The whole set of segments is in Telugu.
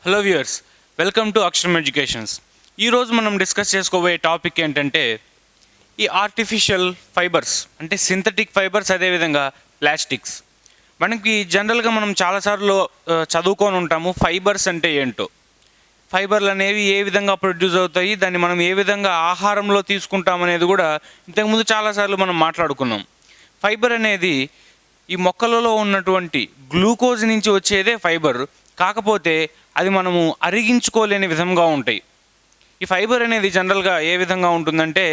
హలో వ్యూయర్స్, వెల్కమ్ టు అక్షరం ఎడ్యుకేషన్స్. ఈరోజు మనం డిస్కస్ చేసుకోబోయే టాపిక్ ఏంటంటే ఈ ఆర్టిఫిషియల్ ఫైబర్స్ అంటే సింథటిక్ ఫైబర్స్, అదేవిధంగా ప్లాస్టిక్స్. మనకి జనరల్గా మనం చాలాసార్లు చదువుకొని ఉంటాము ఫైబర్స్ అంటే ఏంటో. ఫైబర్లు అనేవి ఏ విధంగా ప్రొడ్యూస్ అవుతాయి, దాన్ని మనం ఏ విధంగా ఆహారంలో తీసుకుంటాం అనేది కూడా ఇంతకుముందు చాలాసార్లు మనం మాట్లాడుకున్నాం. ఫైబర్ అనేది ఈ మొక్కలలో ఉన్నటువంటి గ్లూకోజ్ నుంచి వచ్చేదే ఫైబర్. కాకపోతే అది మనము అరిగించుకోలేని విధంగా ఉంటాయి. ఈ ఫైబర్ అనేది జనరల్గా ఏ విధంగా ఉంటుందంటే,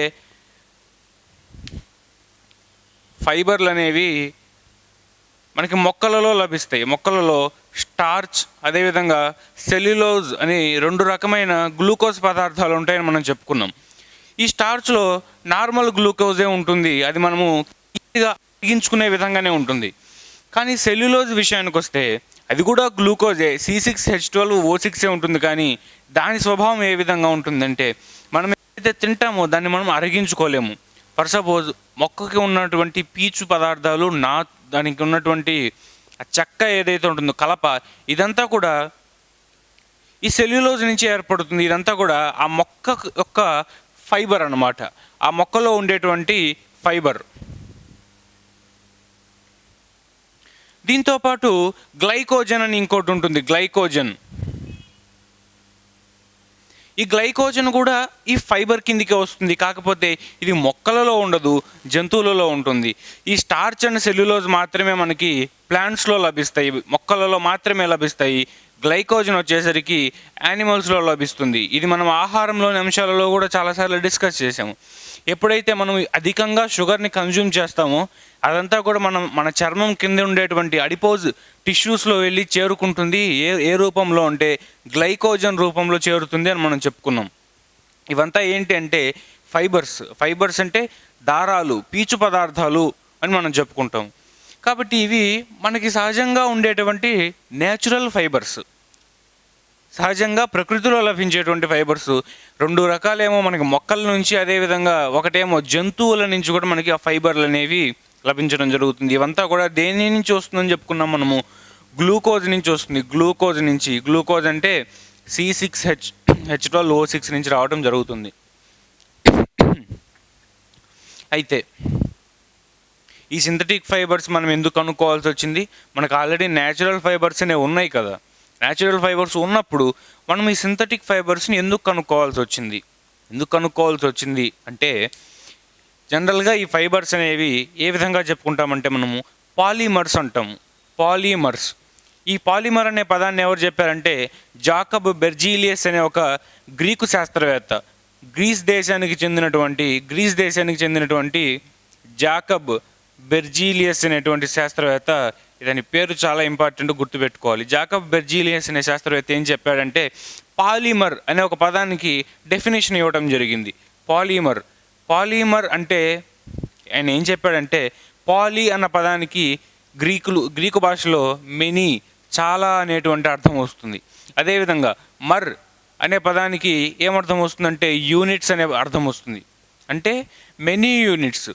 ఫైబర్లు అనేవి మనకి మొక్కలలో లభిస్తాయి. మొక్కలలో స్టార్చ్, అదేవిధంగా సెల్యులోజ్ అని రెండు రకమైన గ్లూకోజ్ పదార్థాలు ఉంటాయని మనం చెప్పుకున్నాం. ఈ స్టార్చ్లో నార్మల్ గ్లూకోజే ఉంటుంది, అది మనము ఈజీగా అరిగించుకునే విధంగానే ఉంటుంది. కానీ సెల్యులోజ్ విషయానికి వస్తే అది కూడా గ్లూకోజే, C6H12O6 ఉంటుంది. కానీ దాని స్వభావం ఏ విధంగా ఉంటుందంటే, మనం ఏదైతే తింటామో దాన్ని మనం అరిగించుకోలేము. ఫర్ సపోజ్ మొక్కకి ఉన్నటువంటి పీచు పదార్థాలు, దానికి ఉన్నటువంటి చెక్క ఏదైతే ఉంటుందో కలప, ఇదంతా కూడా ఈ సెల్యులోజ్ నుంచి ఏర్పడుతుంది. ఇదంతా కూడా ఆ మొక్క యొక్క ఫైబర్ అన్నమాట, ఆ మొక్కలో ఉండేటువంటి ఫైబర్. దీంతోపాటు గ్లైకోజన్ అని ఇంకోటి ఉంటుంది, గ్లైకోజన్. ఈ గ్లైకోజన్ కూడా ఈ ఫైబర్ కిందికే వస్తుంది. కాకపోతే ఇది మొక్కలలో ఉండదు, జంతువులలో ఉంటుంది. ఈ స్టార్చ్ అండ్ సెల్యులోజ్ మాత్రమే మనకి ప్లాంట్స్లో లభిస్తాయి, మొక్కలలో మాత్రమే లభిస్తాయి. గ్లైకోజన్ వచ్చేసరికి యానిమల్స్లో లభిస్తుంది. ఇది మనం ఆహారంలోని అంశాలలో కూడా చాలాసార్లు డిస్కస్ చేసాము. ఎప్పుడైతే మనం అధికంగా షుగర్ని కన్జ్యూమ్ చేస్తామో అదంతా కూడా మన చర్మం కింద ఉండేటువంటి అడిపోజ్ టిష్యూస్లో వెళ్ళి చేరుకుంటుంది. ఏ రూపంలో అంటే గ్లైకోజన్ రూపంలో చేరుతుంది అని మనం చెప్పుకున్నాం. ఇవంతా ఏంటి అంటే ఫైబర్స్ అంటే దారాలు, పీచు పదార్థాలు అని మనం చెప్పుకుంటాం. కాబట్టి ఇవి మనకి సహజంగా ఉండేటువంటి నేచురల్ ఫైబర్స్, సహజంగా ప్రకృతిలో లభించేటువంటి ఫైబర్స్. రెండు రకాలేమో మనకి మొక్కల నుంచి, అదేవిధంగా ఒకటేమో జంతువుల నుంచి కూడా మనకి ఆ ఫైబర్లు అనేవి లభించడం జరుగుతుంది. ఇవంతా కూడా దేని నుంచి వస్తుందని చెప్పుకున్నాం మనము, గ్లూకోజ్ నుంచి వస్తుంది. గ్లూకోజ్ అంటే C6H12O6 నుంచి రావడం జరుగుతుంది. అయితే ఈ సింథటిక్ ఫైబర్స్ మనం ఎందుకు కనుక్కోవాల్సి వచ్చింది? మనకు ఆల్రెడీ న్యాచురల్ ఫైబర్స్ అనేవి ఉన్నాయి కదా. న్యాచురల్ ఫైబర్స్ ఉన్నప్పుడు మనం ఈ సింథటిక్ ఫైబర్స్ని ఎందుకు కనుక్కోవాల్సి వచ్చింది అంటే, జనరల్గా ఈ ఫైబర్స్ అనేవి ఏ విధంగా చెప్పుకుంటామంటే మనము పాలిమర్స్ అంటాము. ఈ పాలిమర్ అనే పదాన్ని ఎవరు చెప్పారంటే జాకబ్ బెర్జీలియస్ అనే ఒక గ్రీకు శాస్త్రవేత్త. గ్రీస్ దేశానికి చెందినటువంటి జాకబ్ బెర్జీలియస్ అనేటువంటి శాస్త్రవేత్త. దాని పేరు చాలా ఇంపార్టెంట్, గుర్తుపెట్టుకోవాలి. జాకబ్ బెర్జీలియస్ అనే శాస్త్రవేత్త ఏం చెప్పాడంటే, పాలిమర్ అనే ఒక పదానికి డెఫినేషన్ ఇవ్వడం జరిగింది. పాలిమర్ అంటే ఆయన ఏం చెప్పాడంటే, పాలి అన్న పదానికి గ్రీకు భాషలో మెనీ, చాలా అనేటువంటి అర్థం వస్తుంది. అదేవిధంగా మర్ అనే పదానికి ఏమర్థం వస్తుందంటే యూనిట్స్ అనే అర్థం వస్తుంది. అంటే మెనీ యూనిట్స్,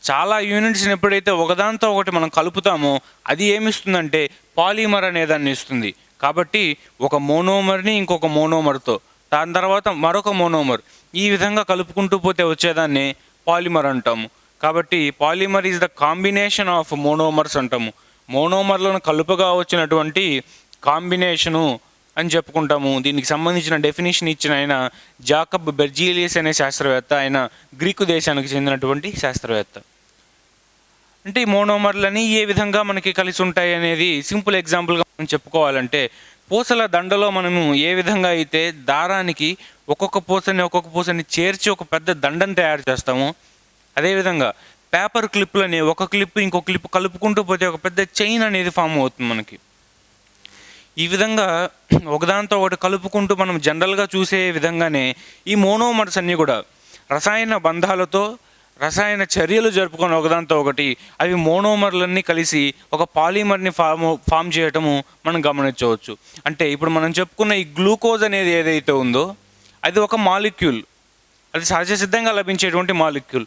చాలా యూనిట్స్ని ఎప్పుడైతే ఒకదాంతో ఒకటి మనం కలుపుతామో అది ఏమిస్తుందంటే పాలిమర్ అనేదాన్ని ఇస్తుంది. కాబట్టి ఒక మోనోమర్ని ఇంకొక మోనోమర్తో, దాని తర్వాత మరొక మోనోమర్, ఈ విధంగా కలుపుకుంటూ పోతే వచ్చేదాన్ని పాలిమర్ అంటాము. కాబట్టి polymer is the combination of monomers అంటాము. మోనోమర్లను కలుపుగా వచ్చినటువంటి కాంబినేషను అని చెప్పుకుంటాము. దీనికి సంబంధించిన డెఫినేషన్ ఇచ్చిన ఆయన జాకబ్ బెర్జీలియస్ అనే శాస్త్రవేత్త. ఆయన గ్రీకు దేశానికి చెందినటువంటి శాస్త్రవేత్త. అంటే ఈ మోనోమర్లని ఏ విధంగా మనకి కలిసి ఉంటాయి అనేది సింపుల్ ఎగ్జాంపుల్గా మనం చెప్పుకోవాలంటే, పూసల దండలో మనము ఏ విధంగా అయితే దారానికి ఒక్కొక్క పూసని చేర్చి ఒక పెద్ద దండను తయారు చేస్తాము, అదేవిధంగా పేపర్ క్లిప్లని ఒక క్లిప్ ఇంకొక క్లిప్ కలుపుకుంటూ పోతే ఒక పెద్ద చైన్ అనేది ఫామ్ అవుతుంది మనకి. ఈ విధంగా ఒకదాంతో ఒకటి కలుపుకుంటూ మనం జనరల్గా చూసే విధంగానే ఈ మోనోమర్స్ అన్నీ కూడా రసాయన బంధాలతో, రసాయన చర్యలు జరుపుకొని ఒకదాంతో ఒకటి అవి మోనోమర్లన్నీ కలిసి ఒక పాలిమర్ని ఫామ్ చేయటము మనం గమనించవచ్చు. అంటే ఇప్పుడు మనం చెప్పుకున్న ఈ గ్లూకోజ్ అనేది ఏదైతే ఉందో అది ఒక మాలిక్యూల్, అది సహజ సిద్ధంగా లభించేటువంటి మాలిక్యూల్.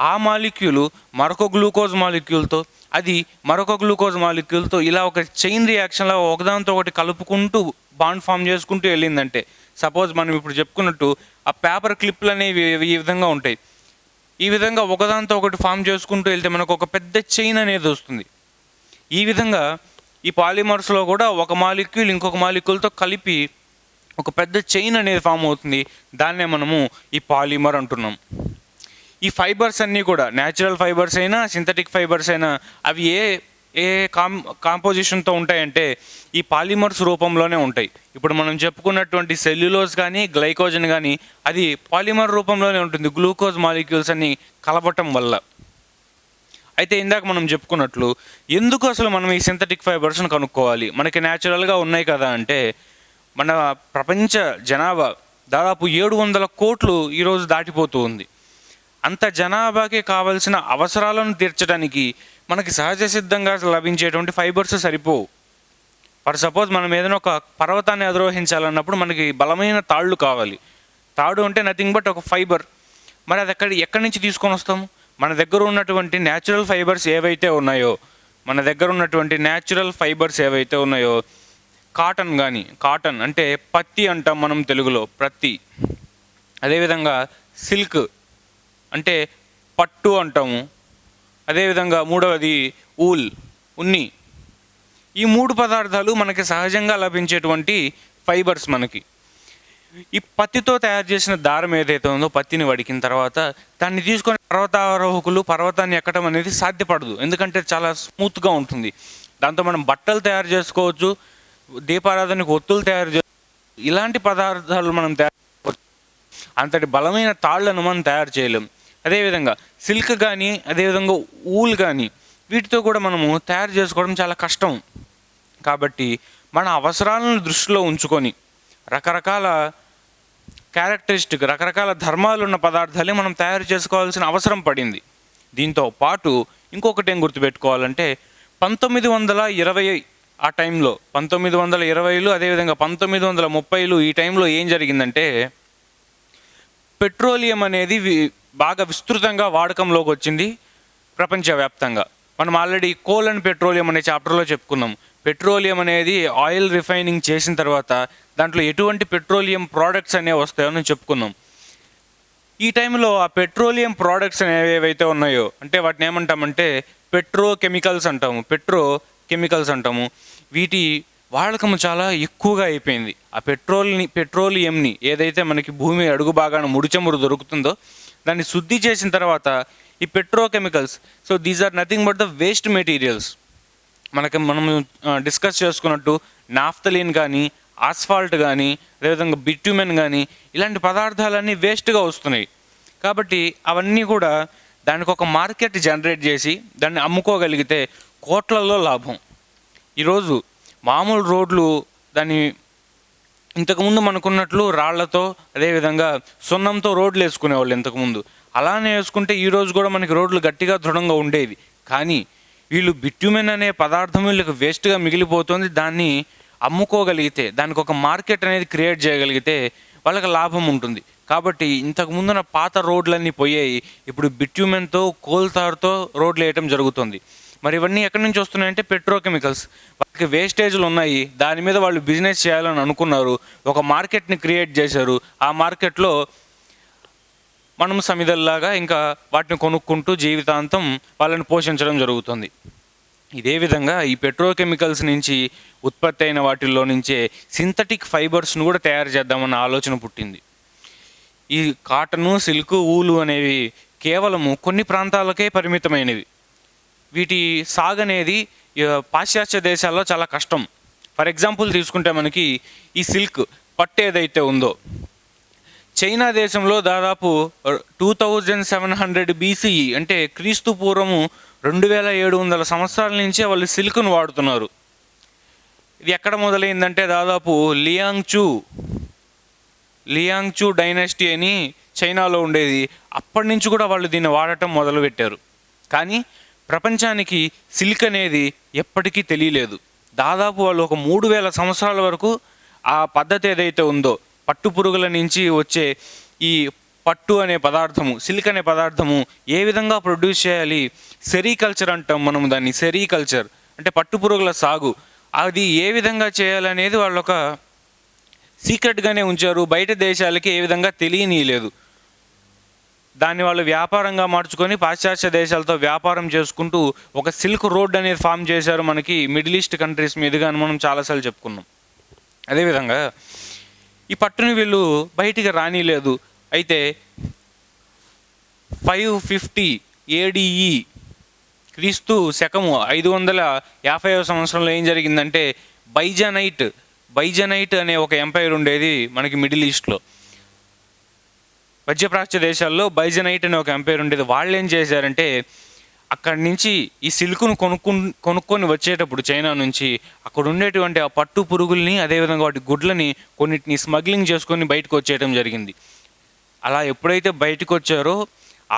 ఆ మాలిక్యూల్ మరొక గ్లూకోజ్ మాలిక్యూల్తో, అది మరొక గ్లూకోజ్ మాలిక్యూల్తో ఇలా ఒక చైన్ రియాక్షన్లో ఒకదాంతో ఒకటి కలుపుకుంటూ బాండ్ ఫామ్ చేసుకుంటూ వెళ్ళిందంటే, సపోజ్ మనం ఇప్పుడు చెప్పుకున్నట్టు ఆ పేపర్ క్లిప్లు అనేవి ఈ విధంగా ఉంటాయి. ఈ విధంగా ఒకదాంతో ఒకటి ఫామ్ చేసుకుంటూ వెళ్తే మనకు ఒక పెద్ద చైన్ అనేది వస్తుంది. ఈ విధంగా ఈ పాలిమర్స్లో కూడా ఒక మాలిక్యూల్ ఇంకొక మాలిక్యూల్తో కలిపి ఒక పెద్ద చైన్ అనేది ఫామ్ అవుతుంది. దాన్నే మనము ఈ పాలిమర్ అంటున్నాం. ఈ ఫైబర్స్ అన్నీ కూడా న్యాచురల్ ఫైబర్స్ అయినా సింథటిక్ ఫైబర్స్ అయినా అవి ఏ ఏ కాంపోజిషన్తో ఉంటాయంటే ఈ పాలిమర్స్ రూపంలోనే ఉంటాయి. ఇప్పుడు మనం చెప్పుకున్నటువంటి సెల్యులోజ్ కానీ గ్లైకోజన్ కానీ అది పాలిమర్ రూపంలోనే ఉంటుంది, గ్లూకోజ్ మాలిక్యూల్స్ అన్ని కలపటం వల్ల. అయితే ఇందాక మనం చెప్పుకున్నట్లు ఎందుకు అసలు మనం ఈ సింథటిక్ ఫైబర్స్ని కనుక్కోవాలి? మనకి న్యాచురల్గా ఉన్నాయి కదా అంటే, మన ప్రపంచ జనాభా దాదాపు 700 కోట్లు ఈరోజు దాటిపోతూ ఉంది. అంత జనాభాకి కావాల్సిన అవసరాలను తీర్చడానికి మనకి సహజ సిద్ధంగా లభించేటువంటి ఫైబర్స్ సరిపోవు. ఫర్ సపోజ్ మనం ఏదైనా ఒక పర్వతాన్ని అధిరోహించాలన్నప్పుడు మనకి బలమైన తాళ్ళు కావాలి. తాడు అంటే నథింగ్ బట్ ఒక ఫైబర్. మరి అది ఎక్కడి నుంచి తీసుకొని వస్తాము? మన దగ్గర ఉన్నటువంటి న్యాచురల్ ఫైబర్స్ ఏవైతే ఉన్నాయో కాటన్ అంటే పత్తి అంటాం మనం తెలుగులో, పత్తి. అదేవిధంగా సిల్క్ అంటే పట్టు అంటాము. అదేవిధంగా మూడవది ఉన్ని. ఈ 3 పదార్థాలు మనకి సహజంగా లభించేటువంటి ఫైబర్స్. మనకి ఈ పత్తితో తయారు చేసిన దారం ఏదైతే ఉందో, పత్తిని వడికిన తర్వాత దాన్ని తీసుకొని పర్వతారోహకులు పర్వతాన్ని ఎక్కడం అనేది సాధ్యపడదు, ఎందుకంటే చాలా స్మూత్గా ఉంటుంది. దాంతో మనం బట్టలు తయారు చేసుకోవచ్చు, దీపారాధనకు ఒత్తులు తయారు చేసుకోవచ్చు. ఇలాంటి పదార్థాలు మనం తయారు చేసుకోవచ్చు. అంతటి బలమైన తాళ్లను మనం తయారు చేయలేం. అదేవిధంగా సిల్క్ కానీ అదేవిధంగా ఊల్ కానీ వీటితో కూడా మనము తయారు చేసుకోవడం చాలా కష్టం. కాబట్టి మన అవసరాలను దృష్టిలో ఉంచుకొని రకరకాల రకరకాల ధర్మాలు ఉన్న పదార్థాలే మనం తయారు చేసుకోవాల్సిన అవసరం పడింది. దీంతో పాటు ఇంకొకటి ఏం గుర్తుపెట్టుకోవాలంటే 1920 ఆ టైంలో 1920లు అదేవిధంగా 1930లు ఈ టైంలో ఏం జరిగిందంటే పెట్రోలియం అనేది బాగా విస్తృతంగా వాడకంలోకి వచ్చింది ప్రపంచవ్యాప్తంగా. మనం ఆల్రెడీ కోల్ అండ్ పెట్రోలియం అనే చాప్టర్లో చెప్పుకున్నాం. పెట్రోలియం అనేది ఆయిల్ రిఫైనింగ్ చేసిన తర్వాత దాంట్లో ఎటువంటి పెట్రోలియం ప్రోడక్ట్స్ అనేవి వస్తాయో అని చెప్పుకున్నాం. ఈ టైంలో ఆ పెట్రోలియం ప్రోడక్ట్స్ అనేవి ఏవైతే ఉన్నాయో అంటే వాటిని ఏమంటామంటే పెట్రోకెమికల్స్ అంటాము. వీటి వాడకం చాలా ఎక్కువగా అయిపోయింది. ఆ పెట్రోలియంని ఏదైతే మనకి భూమి అడుగు భాగాన ముడిచమురు దొరుకుతుందో దాన్ని శుద్ధి చేసిన తర్వాత ఈ petrochemicals, so these are nothing but the waste materials. మనం డిస్కస్ చేసుకున్నట్టు నాఫ్తలిన్ కానీ ఆస్ఫాల్ట్ కానీ అదేవిధంగా బిట్యుమెన్ కానీ ఇలాంటి పదార్థాలన్నీ వేస్ట్గా వస్తున్నాయి. కాబట్టి అవన్నీ కూడా దానికి ఒక మార్కెట్ జనరేట్ చేసి దాన్ని అమ్ముకోగలిగితే కోట్లలో లాభం. ఈరోజు మామూలు రోడ్లు దాన్ని ఇంతకుముందు మనకున్నట్లు రాళ్లతో అదేవిధంగా సున్నంతో రోడ్లు వేసుకునేవాళ్ళు ఇంతకుముందు. అలానే వేసుకుంటే ఈరోజు కూడా మనకి రోడ్లు గట్టిగా దృఢంగా ఉండేవి. కానీ వీళ్ళు బిట్యుమెన్ అనే పదార్థం వీళ్ళకి వేస్ట్గా మిగిలిపోతుంది. దాన్ని అమ్ముకోగలిగితే దానికి ఒక మార్కెట్ అనేది క్రియేట్ చేయగలిగితే వాళ్ళకి లాభం ఉంటుంది. కాబట్టి ఇంతకుముందున పాత రోడ్లన్నీ పోయాయి, ఇప్పుడు బిట్యుమెన్తో కోల్తార్తో రోడ్లు వేయటం జరుగుతుంది. మరి ఇవన్నీ ఎక్కడి నుంచి వస్తున్నాయంటే పెట్రోకెమికల్స్. వాళ్ళకి వేస్టేజ్లు ఉన్నాయి, దాని మీద వాళ్ళు బిజినెస్ చేయాలని అనుకున్నారు, ఒక మార్కెట్ని క్రియేట్ చేశారు. ఆ మార్కెట్లో మనం సమిదల్లాగా ఇంకా వాటిని కొనుక్కుంటూ జీవితాంతం వాళ్ళని పోషించడం జరుగుతుంది. ఇదే విధంగా ఈ పెట్రోకెమికల్స్ నుంచి ఉత్పత్తి అయిన వాటిల్లో నుంచే సింథటిక్ ఫైబర్స్ను కూడా తయారు చేద్దామన్న ఆలోచన పుట్టింది. ఈ కాటను, సిల్క్, ఊలు అనేవి కేవలము కొన్ని ప్రాంతాలకే పరిమితమైనవి. వీటి సాగు అనేది పాశ్చాత్య దేశాల్లో చాలా కష్టం. ఫర్ ఎగ్జాంపుల్ తీసుకుంటే మనకి ఈ సిల్క్ పట్టు ఏదైతే ఉందో చైనా దేశంలో దాదాపు 2700 BCE అంటే క్రీస్తు పూర్వము 2700 సంవత్సరాల నుంచే వాళ్ళు సిల్క్ను వాడుతున్నారు. ఇది ఎక్కడ మొదలైందంటే దాదాపు లియాంగ్చూ డైనాసిటీ అని చైనాలో ఉండేది. అప్పటి నుంచి కూడా వాళ్ళు దీన్ని వాడటం మొదలుపెట్టారు. కానీ ప్రపంచానికి సిల్క్ అనేది ఎప్పటికీ తెలియలేదు. దాదాపు వాళ్ళు ఒక 3000 సంవత్సరాల వరకు ఆ పద్ధతి ఏదైతే ఉందో పట్టు పురుగుల నుంచి వచ్చే ఈ పట్టు అనే పదార్థము, సిల్క్ అనే పదార్థము ఏ విధంగా ప్రొడ్యూస్ చేయాలి, సెరీకల్చర్ అంటాం మనం దాన్ని. సెరీకల్చర్ అంటే పట్టు పురుగుల సాగు, అది ఏ విధంగా చేయాలనేది వాళ్ళొక సీక్రెట్గానే ఉంచారు, బయట దేశాలకి ఏ విధంగా తెలియనీయలేదు. దాన్ని వాళ్ళు వ్యాపారంగా మార్చుకొని పాశ్చాత్య దేశాలతో వ్యాపారం చేసుకుంటూ ఒక సిల్క్ రోడ్ అనేది ఫామ్ చేశారు మనకి మిడిల్ ఈస్ట్ కంట్రీస్ మీదుగా అని మనం చాలాసార్లు చెప్పుకున్నాం. అదేవిధంగా ఈ పట్టుని వీళ్ళు బయటికి రానిలేదు. అయితే 550 ADE క్రీస్తు శకము 550వ సంవత్సరంలో ఏం జరిగిందంటే బైజనైట్ అనే ఒక ఎంపైర్ ఉండేది మనకి మిడిల్ ఈస్ట్లో. మధ్యప్రాచ్య దేశాల్లో బైజనైట్ అనే ఒక ఎంపైర్ ఉండేది. వాళ్ళు ఏం చేశారంటే అక్కడి నుంచి ఈ సిల్క్ను కొనుక్కొని వచ్చేటప్పుడు చైనా నుంచి అక్కడ ఉండేటువంటి ఆ పట్టు పురుగుల్ని, అదేవిధంగా వాటి గుడ్లని కొన్నిటిని స్మగ్లింగ్ చేసుకొని బయటకు వచ్చేయడం జరిగింది. అలా ఎప్పుడైతే బయటకు వచ్చారో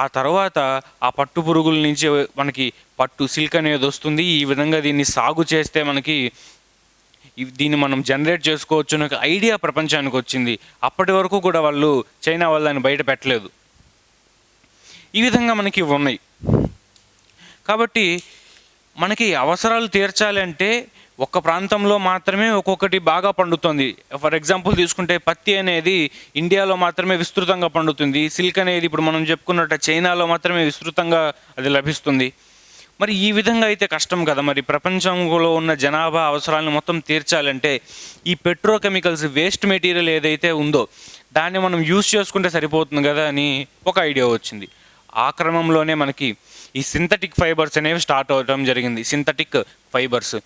ఆ తర్వాత ఆ పట్టు పురుగుల నుంచి మనకి పట్టు సిల్క్ అనేది వస్తుంది. ఈ విధంగా దీన్ని సాగు చేస్తే మనకి దీన్ని మనం జనరేట్ చేసుకోవచ్చు అనే ఒక ఐడియా ప్రపంచానికి వచ్చింది. అప్పటి వరకు కూడా చైనా వాళ్ళు దాన్ని బయట పెట్టలేదు. ఈ విధంగా మనకి ఉన్నాయి. కాబట్టి మనకి అవసరాలు తీర్చాలి అంటే ఒక్క ప్రాంతంలో మాత్రమే ఒక్కొక్కటి బాగా పండుతుంది. ఫర్ ఎగ్జాంపుల్ తీసుకుంటే పత్తి అనేది ఇండియాలో మాత్రమే విస్తృతంగా పండుతుంది. సిల్క్ అనేది ఇప్పుడు మనం చెప్పుకున్నట్టు చైనాలో మాత్రమే విస్తృతంగా అది లభిస్తుంది. మరి ఈ విధంగా అయితే కష్టం కదా. మరి ప్రపంచంలో ఉన్న జనాభా అవసరాలను మొత్తం తీర్చాలంటే ఈ పెట్రోకెమికల్స్ వేస్ట్ మెటీరియల్ ఏదైతే ఉందో దాన్ని మనం యూజ్ చేసుకుంటే సరిపోతుంది కదా అని ఒక ఐడియా వచ్చింది. ఆ క్రమంలోనే మనకి ఈ సింథటిక్ ఫైబర్స్ అనేవి స్టార్ట్ అవడం జరిగింది. సింథటిక్ ఫైబర్స్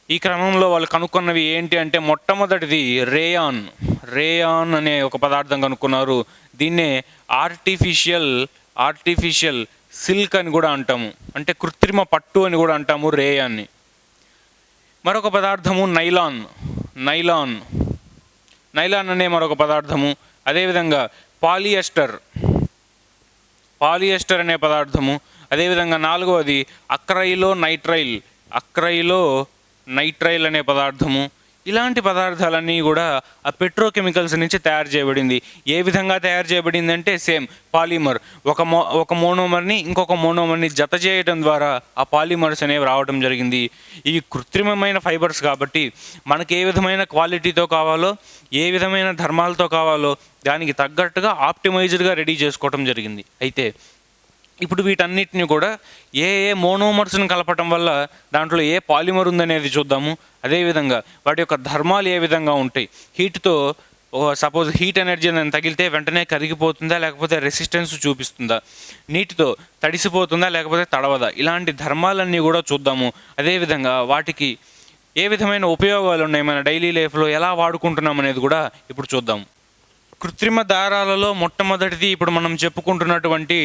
ఈ క్రమంలో వాళ్ళు కనుక్కున్నవి ఏంటి అంటే మొట్టమొదటిది రేయాన్ అనే ఒక పదార్థం కనుక్కున్నారు. దీన్నే ఆర్టిఫిషియల్ సిల్క్ అని కూడా అంటాము, అంటే కృత్రిమ పట్టు అని కూడా అంటాము రేయాన్ని. మరొక పదార్థము నైలాన్ అనే మరొక పదార్థము. అదేవిధంగా పాలియస్టర్ అనే పదార్థము. అదేవిధంగా నాలుగవది అక్రైలో నైట్రైల్ అనే పదార్థము. ఇలాంటి పదార్థాలన్నీ కూడా ఆ పెట్రోకెమికల్స్ నుంచి తయారు చేయబడింది. ఏ విధంగా తయారు చేయబడింది అంటే సేమ్ పాలిమర్, ఒక మోనోమర్ని ఇంకొక మోనోమర్ని జత చేయడం ద్వారా ఆ పాలిమర్స్ అనేవి రావడం జరిగింది. ఇవి కృత్రిమమైన ఫైబర్స్ కాబట్టి మనకి ఏ విధమైన క్వాలిటీతో కావాలో, ఏ విధమైన ధర్మాలతో కావాలో దానికి తగ్గట్టుగా ఆప్టిమైజ్డ్గా రెడీ చేసుకోవడం జరిగింది. అయితే ఇప్పుడు వీటన్నిటిని కూడా ఏ మోనోమర్స్ని కలపటం వల్ల దాంట్లో ఏ పాలిమర్ ఉందనేది చూద్దాము. అదేవిధంగా వాటి యొక్క ధర్మాలు ఏ విధంగా ఉంటాయి, హీట్తో సపోజ్ హీట్ ఎనర్జీ అని తగిలితే వెంటనే కరిగిపోతుందా లేకపోతే రెసిస్టెన్స్ చూపిస్తుందా, నీటితో తడిసిపోతుందా లేకపోతే తడవదా, ఇలాంటి ధర్మాలన్నీ కూడా చూద్దాము. అదేవిధంగా వాటికి ఏ విధమైన ఉపయోగాలు ఉన్నాయి, మన డైలీ లైఫ్లో ఎలా వాడుకుంటున్నాం అనేది కూడా ఇప్పుడు చూద్దాము. కృత్రిమ దారాలలో మొట్టమొదటిది ఇప్పుడు మనం చెప్పుకుంటున్నటువంటి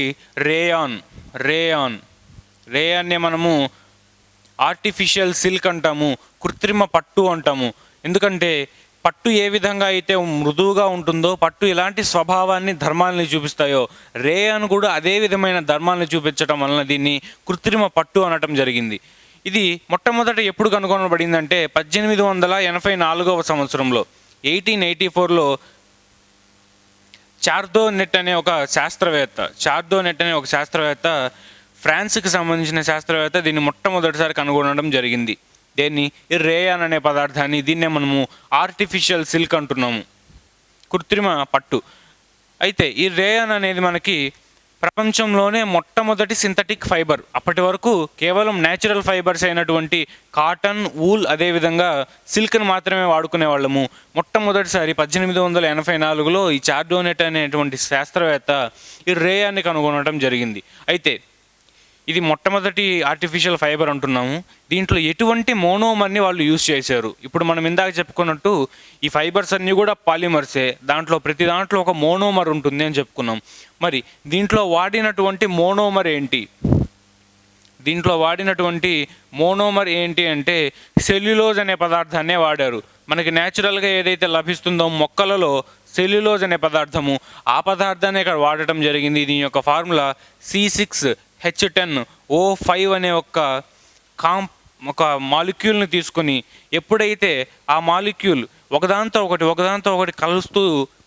రేయాన్నే మనము ఆర్టిఫిషియల్ సిల్క్ అంటాము, కృత్రిమ పట్టు అంటాము. ఎందుకంటే పట్టు ఏ విధంగా అయితే మృదువుగా ఉంటుందో, పట్టు ఎలాంటి స్వభావాన్ని ధర్మాలని చూపిస్తాయో రేయాన్ కూడా అదే విధమైన ధర్మాలను చూపించడం వలన దీన్ని కృత్రిమ పట్టు అనటం జరిగింది. ఇది మొట్టమొదట ఎప్పుడు కనుగొనబడిందంటే 1884వ సంవత్సరంలో 1884లో చార్దో నెట్ అనే ఒక శాస్త్రవేత్త ఫ్రాన్స్కి సంబంధించిన శాస్త్రవేత్త దీన్ని మొట్టమొదటిసారి కనుగొనడం జరిగింది. దీన్ని ఈ రేయాన్ అనే పదార్థాన్ని దీన్నే మనము ఆర్టిఫిషియల్ సిల్క్ అంటున్నాము, కృత్రిమ పట్టు. అయితే ఈ రేయాన్ అనేది మనకి ప్రపంచంలోనే మొట్టమొదటి సింథటిక్ ఫైబర్. అప్పటి వరకు కేవలం న్యాచురల్ ఫైబర్స్ అయినటువంటి కాటన్, వూల్, అదేవిధంగా సిల్క్ని మాత్రమే వాడుకునే వాళ్ళము. మొట్టమొదటిసారి 1884లో ఈ చార్డోనెట్ అనేటువంటి శాస్త్రవేత్త ఈ రేయాన్ని కనుగొనడం జరిగింది. అయితే ఇది మొట్టమొదటి ఆర్టిఫిషియల్ ఫైబర్ అంటున్నాము. దీంట్లో ఎటువంటి మోనోమర్ని వాళ్ళు యూజ్ చేశారు. ఇప్పుడు మనం ఇందాక చెప్పుకున్నట్టు ఈ ఫైబర్స్ అన్నీ కూడా పాలిమర్సే, ప్రతి దాంట్లో ఒక మోనోమర్ ఉంటుంది అని చెప్పుకున్నాం. మరి దీంట్లో వాడినటువంటి మోనోమర్ ఏంటి అంటే సెల్యులోజ్ అనే పదార్థాన్నే వాడారు. మనకి న్యాచురల్గా ఏదైతే లభిస్తుందో మొక్కలలో సెల్యులోజ్ అనే పదార్థము, ఆ పదార్థాన్ని ఇక్కడ వాడటం జరిగింది. దీని యొక్క ఫార్ములా C6H10O5 అనే ఒక మాలిక్యూల్ని తీసుకొని ఎప్పుడైతే ఆ మాలిక్యూల్ ఒకదాంతో ఒకటి కలుస్తూ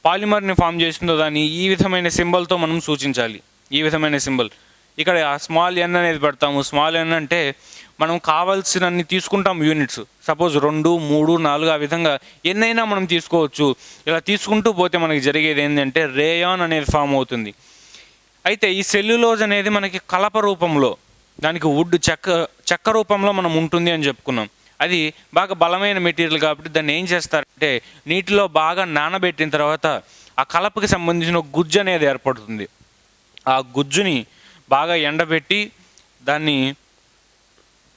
పాలిమర్ని ఫామ్ చేసిందో దాన్ని ఈ విధమైన సింబల్తో మనం సూచించాలి. ఈ విధమైన సింబల్ ఇక్కడ స్మాల్ ఎన్ అనేది పెడతాము. స్మాల్ ఎన్ అంటే మనం కావాల్సినన్ని తీసుకుంటాం యూనిట్స్. సపోజ్ 2, 3, 4 ఆ విధంగా ఎన్నైనా మనం తీసుకోవచ్చు. ఇలా తీసుకుంటూ పోతే మనకి జరిగేది ఏంటంటే రేయాన్ అనేది ఫామ్ అవుతుంది. అయితే ఈ సెల్యులోజ్ అనేది మనకి కలప రూపంలో, దానికి వుడ్ చెక్క రూపంలో మనం ఉంటుంది అని చెప్పుకున్నాం. అది బాగా బలమైన మెటీరియల్ కాబట్టి దాన్ని ఏం చేస్తారంటే నీటిలో బాగా నానబెట్టిన తర్వాత ఆ కలపకి సంబంధించిన గుజ్జు అనేది ఏర్పడుతుంది. ఆ గుజ్జుని బాగా ఎండబెట్టి దాన్ని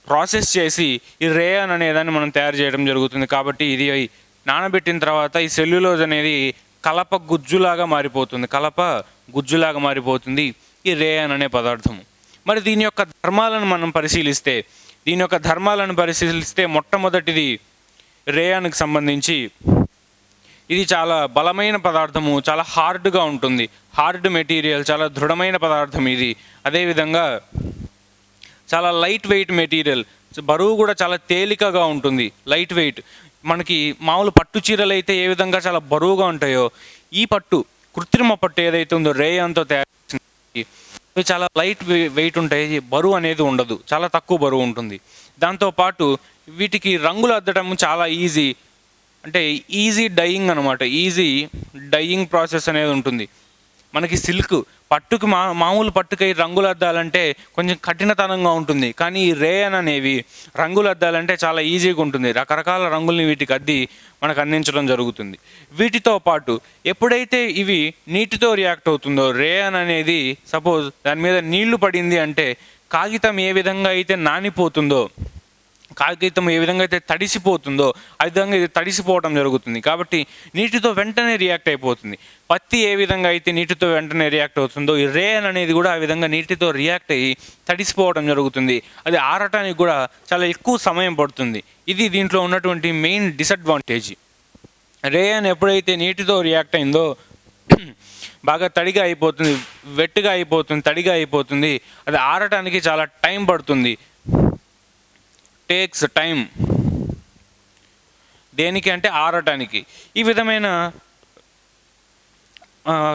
ప్రాసెస్ చేసి ఈ రేయాన్ అనేదాన్ని మనం తయారు చేయడం జరుగుతుంది. కాబట్టి ఇది నానబెట్టిన తర్వాత ఈ సెల్యులోజ్ అనేది కలప గుజ్జులాగా మారిపోతుంది ఈ రేయాన్ అనే పదార్థము. మరి దీని యొక్క ధర్మాలను మనం పరిశీలిస్తే మొట్టమొదటిది రేయాన్కి సంబంధించి ఇది చాలా బలమైన పదార్థము, చాలా హార్డ్గా ఉంటుంది. హార్డ్ మెటీరియల్, చాలా దృఢమైన పదార్థం ఇది. అదేవిధంగా చాలా లైట్ వెయిట్ మెటీరియల్, బరువు కూడా చాలా తేలికగా ఉంటుంది, లైట్ వెయిట్. మనకి మామూలు పట్టు చీరలు అయితే ఏ విధంగా చాలా బరువుగా ఉంటాయో, ఈ కృత్రిమ పట్టు ఏదైతే ఉందో రేయాన్తో తయారు చేసింది ఇవి చాలా లైట్ వెయిట్ ఉంటాయి, బరువు అనేది ఉండదు, చాలా తక్కువ బరువు ఉంటుంది. దాంతోపాటు వీటికి రంగులు అద్దడం చాలా ఈజీ, అంటే ఈజీ డైయింగ్ అనమాట. ఈజీ డైయింగ్ ప్రాసెస్ అనేది ఉంటుంది. మనకి సిల్క్ పట్టుకి మామూలు పట్టుకై రంగులు అద్దాలంటే కొంచెం కఠినతనంగా ఉంటుంది, కానీ ఈ రేయన్ అనేవి రంగులు అద్దాలంటే చాలా ఈజీగా ఉంటుంది. రకరకాల రంగుల్ని వీటికి అద్ది మనకు అందించడం జరుగుతుంది. వీటితో పాటు ఎప్పుడైతే ఇవి నీటితో రియాక్ట్ అవుతుందో రేయన్ అనేది, సపోజ్ దాని మీద నీళ్లు పడింది అంటే కాగితం ఏ విధంగా అయితే నానిపోతుందో, కాగితం ఏ విధంగా అయితే తడిసిపోతుందో ఆ విధంగా ఇది తడిసిపోవడం జరుగుతుంది. కాబట్టి నీటితో వెంటనే రియాక్ట్ అయిపోతుంది. పత్తి ఏ విధంగా అయితే నీటితో వెంటనే రియాక్ట్ అవుతుందో ఈ రేయన్ అనేది కూడా ఆ విధంగా నీటితో రియాక్ట్ అయ్యి తడిసిపోవడం జరుగుతుంది. అది ఆరటానికి కూడా చాలా ఎక్కువ సమయం పడుతుంది. ఇది దీంట్లో ఉన్నటువంటి మెయిన్ డిసడ్వాంటేజ్. రేయన్ ఎప్పుడైతే నీటితో రియాక్ట్ అయిందో బాగా తడిగా అయిపోతుంది, వెట్టుగా అయిపోతుంది, తడిగా అయిపోతుంది. అది ఆరటానికి చాలా టైం పడుతుంది, టేక్స్ టైం. దేనికి అంటే ఆరటానికి. ఈ విధమైన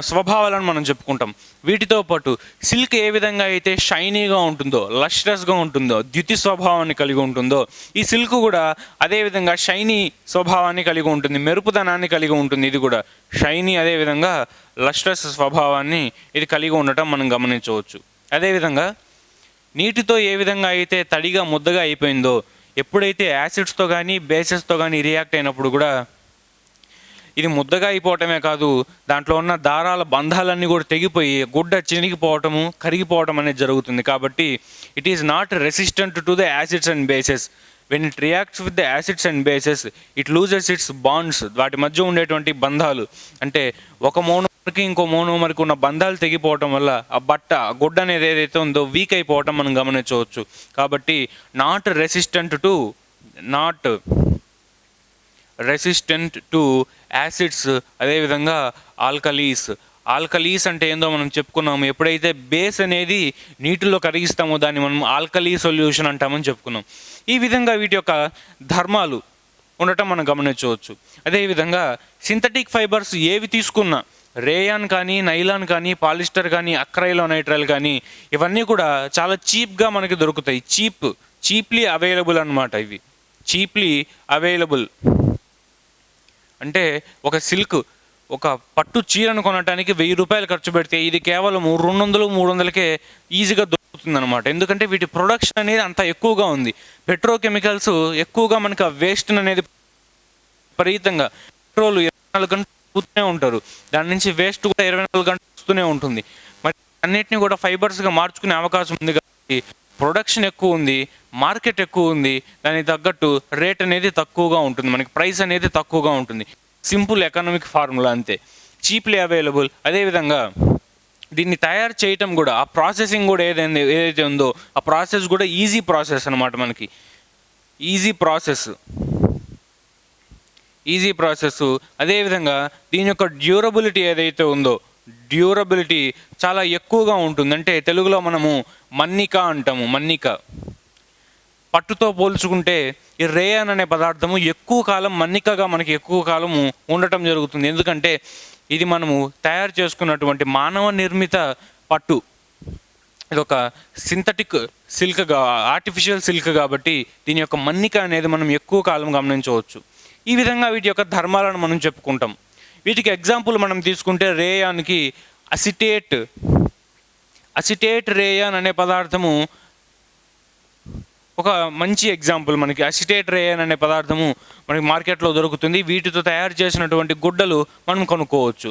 స్వభావాలను మనం చెప్పుకుంటాం. వీటితో పాటు సిల్క్ ఏ విధంగా అయితే షైనీగా ఉంటుందో, లస్ట్రస్గా ఉంటుందో, ద్యుతి స్వభావాన్ని కలిగి ఉంటుందో, ఈ సిల్క్ కూడా అదేవిధంగా షైనీ స్వభావాన్ని కలిగి ఉంటుంది, మెరుపుదనాన్ని కలిగి ఉంటుంది. ఇది కూడా షైనీ, అదేవిధంగా లస్ట్రస్ స్వభావాన్ని ఇది కలిగి ఉండటం మనం గమనించవచ్చు. అదేవిధంగా నీటితో ఏ విధంగా అయితే తడిగా ముద్దగా అయిపోయిందో, ఎప్పుడైతే యాసిడ్స్తో కానీ బేసెస్తో కానీ రియాక్ట్ అయినప్పుడు కూడా ఇది ముద్దగా అయిపోవటమే కాదు, దాంట్లో ఉన్న దారాల బంధాలన్నీ కూడా తెగిపోయి గుడ్డ చినిగిపోవటము, కరిగిపోవటం అనేది జరుగుతుంది. కాబట్టి it is not resistant to the acids and bases. When it reacts with the acids and bases it loses it's bonds. వాటి మధ్య ఉండేటువంటి బంధాలు, అంటే ఒక మోనోమర్కి ఇంకో మోనోమర్కి ఉన్న బంధాలు తెగిపోవటం వల్ల ఆ గుడ్డ అనేది ఏదైతే ఉందో వీక్ అయిపోవటం మనం గమనించవచ్చు. కాబట్టి నాట్ రెసిస్టెంట్ టు యాసిడ్స్, అదేవిధంగా ఆల్కలీస్ అంటే ఏందో మనం చెప్పుకున్నాము. ఎప్పుడైతే బేస్ అనేది నీటిలో కరిగిస్తామో దాన్ని మనం ఆల్కలీ సొల్యూషన్ అంటామని చెప్పుకున్నాం. ఈ విధంగా వీటి యొక్క ధర్మాలు ఉండటం మనం గమనించవచ్చు. అదేవిధంగా సింథటిక్ ఫైబర్స్ ఏవి తీసుకున్నా, రేయాన్ కానీ, నైలాన్ కానీ, పాలిస్టర్ కానీ, అక్రైలోనైట్రైల్ కానీ, ఇవన్నీ కూడా చాలా చీప్గా మనకి దొరుకుతాయి. చీప్లీ అవైలబుల్ అన్నమాట. ఇవి చీప్లీ అవైలబుల్ అంటే ఒక పట్టు చీరను కొనడానికి 1000 రూపాయలు ఖర్చు పెడితే ఇది కేవలం 200-300కే ఈజీగా దొరుకుతుందన్నమాట. ఎందుకంటే వీటి ప్రొడక్షన్ అనేది అంత ఎక్కువగా ఉంది. పెట్రోకెమికల్స్ ఎక్కువగా మనకి ఆ వేస్ట్ అనేది విపరీతంగా, పెట్రోల్ 24 గంటలు వస్తూనే ఉంటారు, దాని నుంచి వేస్ట్ కూడా 24 గంటలు వస్తూనే ఉంటుంది. మరి అన్నిటిని కూడా ఫైబర్స్గా మార్చుకునే అవకాశం ఉంది. కాబట్టి ప్రొడక్షన్ ఎక్కువ ఉంది, మార్కెట్ ఎక్కువ ఉంది, దానికి తగ్గట్టు రేట్ అనేది తక్కువగా ఉంటుంది, మనకి ప్రైస్ అనేది తక్కువగా ఉంటుంది. సింపుల్ ఎకనామిక్ ఫార్ములా అంతే. Cheaply available. అదేవిధంగా దీన్ని తయారు చేయటం కూడా, ఆ ప్రాసెసింగ్ కూడా ఏదైతే ఉందో ఆ ప్రాసెస్ కూడా ఈజీ ప్రాసెస్ అనమాట. మనకి ఈజీ ప్రాసెస్. అదేవిధంగా దీని యొక్క డ్యూరబిలిటీ ఏదైతే ఉందో, డ్యూరబిలిటీ చాలా ఎక్కువగా ఉంటుంది. అంటే తెలుగులో మనము మన్నిక అంటాము. పట్టుతో పోల్చుకుంటే ఈ రేయాన్ అనే పదార్థము ఎక్కువ కాలం మన్నికగా మనకి ఎక్కువ కాలము ఉండటం జరుగుతుంది. ఎందుకంటే ఇది మనము తయారు చేసుకున్నటువంటి మానవ నిర్మిత పట్టు, ఇదొక సింథటిక్ సిల్క్గా, ఆర్టిఫిషియల్ సిల్క్ కాబట్టి దీని యొక్క మన్నిక అనేది మనం ఎక్కువ కాలం గమనించవచ్చు. ఈ విధంగా వీటి యొక్క ధర్మాలను మనం చెప్పుకుంటాం. వీటికి ఎగ్జాంపుల్ మనం తీసుకుంటే రేయాన్కి అసిటేట్ రేయాన్ అనే పదార్థము ఒక మంచి ఎగ్జాంపుల్. మనకి అసిటేట్ రేయాన్ అనే పదార్థము మనకి మార్కెట్లో దొరుకుతుంది. వీటితో తయారు చేసినటువంటి గుడ్డలు మనం కొనుక్కోవచ్చు.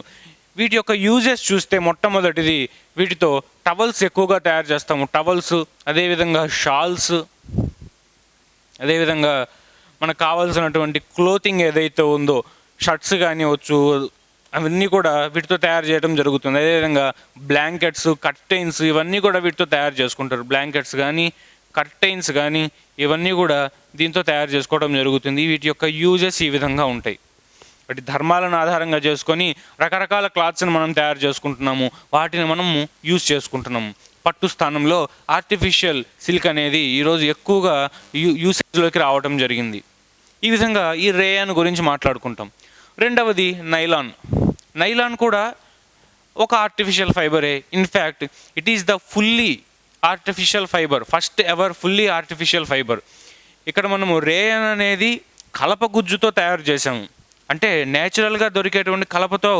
వీటి యొక్క యూజెస్ చూస్తే మొట్టమొదటిది, వీటితో టవల్స్ ఎక్కువగా తయారు చేస్తాము. టవల్స్, అదేవిధంగా షాల్స్, అదేవిధంగా మనకు కావాల్సినటువంటి క్లోతింగ్ ఏదైతే ఉందో, షర్ట్స్ కానివచ్చు, అవన్నీ కూడా వీటితో తయారు చేయడం జరుగుతుంది. అదేవిధంగా బ్లాంకెట్స్, కర్టైన్స్ ఇవన్నీ కూడా వీటితో తయారు చేసుకుంటారు. బ్లాంకెట్స్ కానీ, కర్టైన్స్ కానీ ఇవన్నీ కూడా దీంతో తయారు చేసుకోవడం జరుగుతుంది. వీటి యొక్క యూజెస్ ఈ విధంగా ఉంటాయి. వాటి ధర్మాలను ఆధారంగా చేసుకొని రకరకాల క్లాత్స్ని మనం తయారు చేసుకుంటున్నాము, వాటిని మనము యూజ్ చేసుకుంటున్నాము. పట్టు స్థానంలో ఆర్టిఫిషియల్ సిల్క్ అనేది ఈరోజు ఎక్కువగా యూసేజ్లోకి రావడం జరిగింది. ఈ విధంగా ఈ రేయాన్ గురించి మాట్లాడుకుంటాం. రెండవది నైలాన్ కూడా ఒక ఆర్టిఫిషియల్ ఫైబరే. In fact it is the fully artificial fibre, first ever fully artificial fibre. ఇక్కడ మనము రేయాన్ అనేది కలప గుజ్జుతో తయారు చేసాము. అంటే నేచురల్గా దొరికేటువంటి కలపతో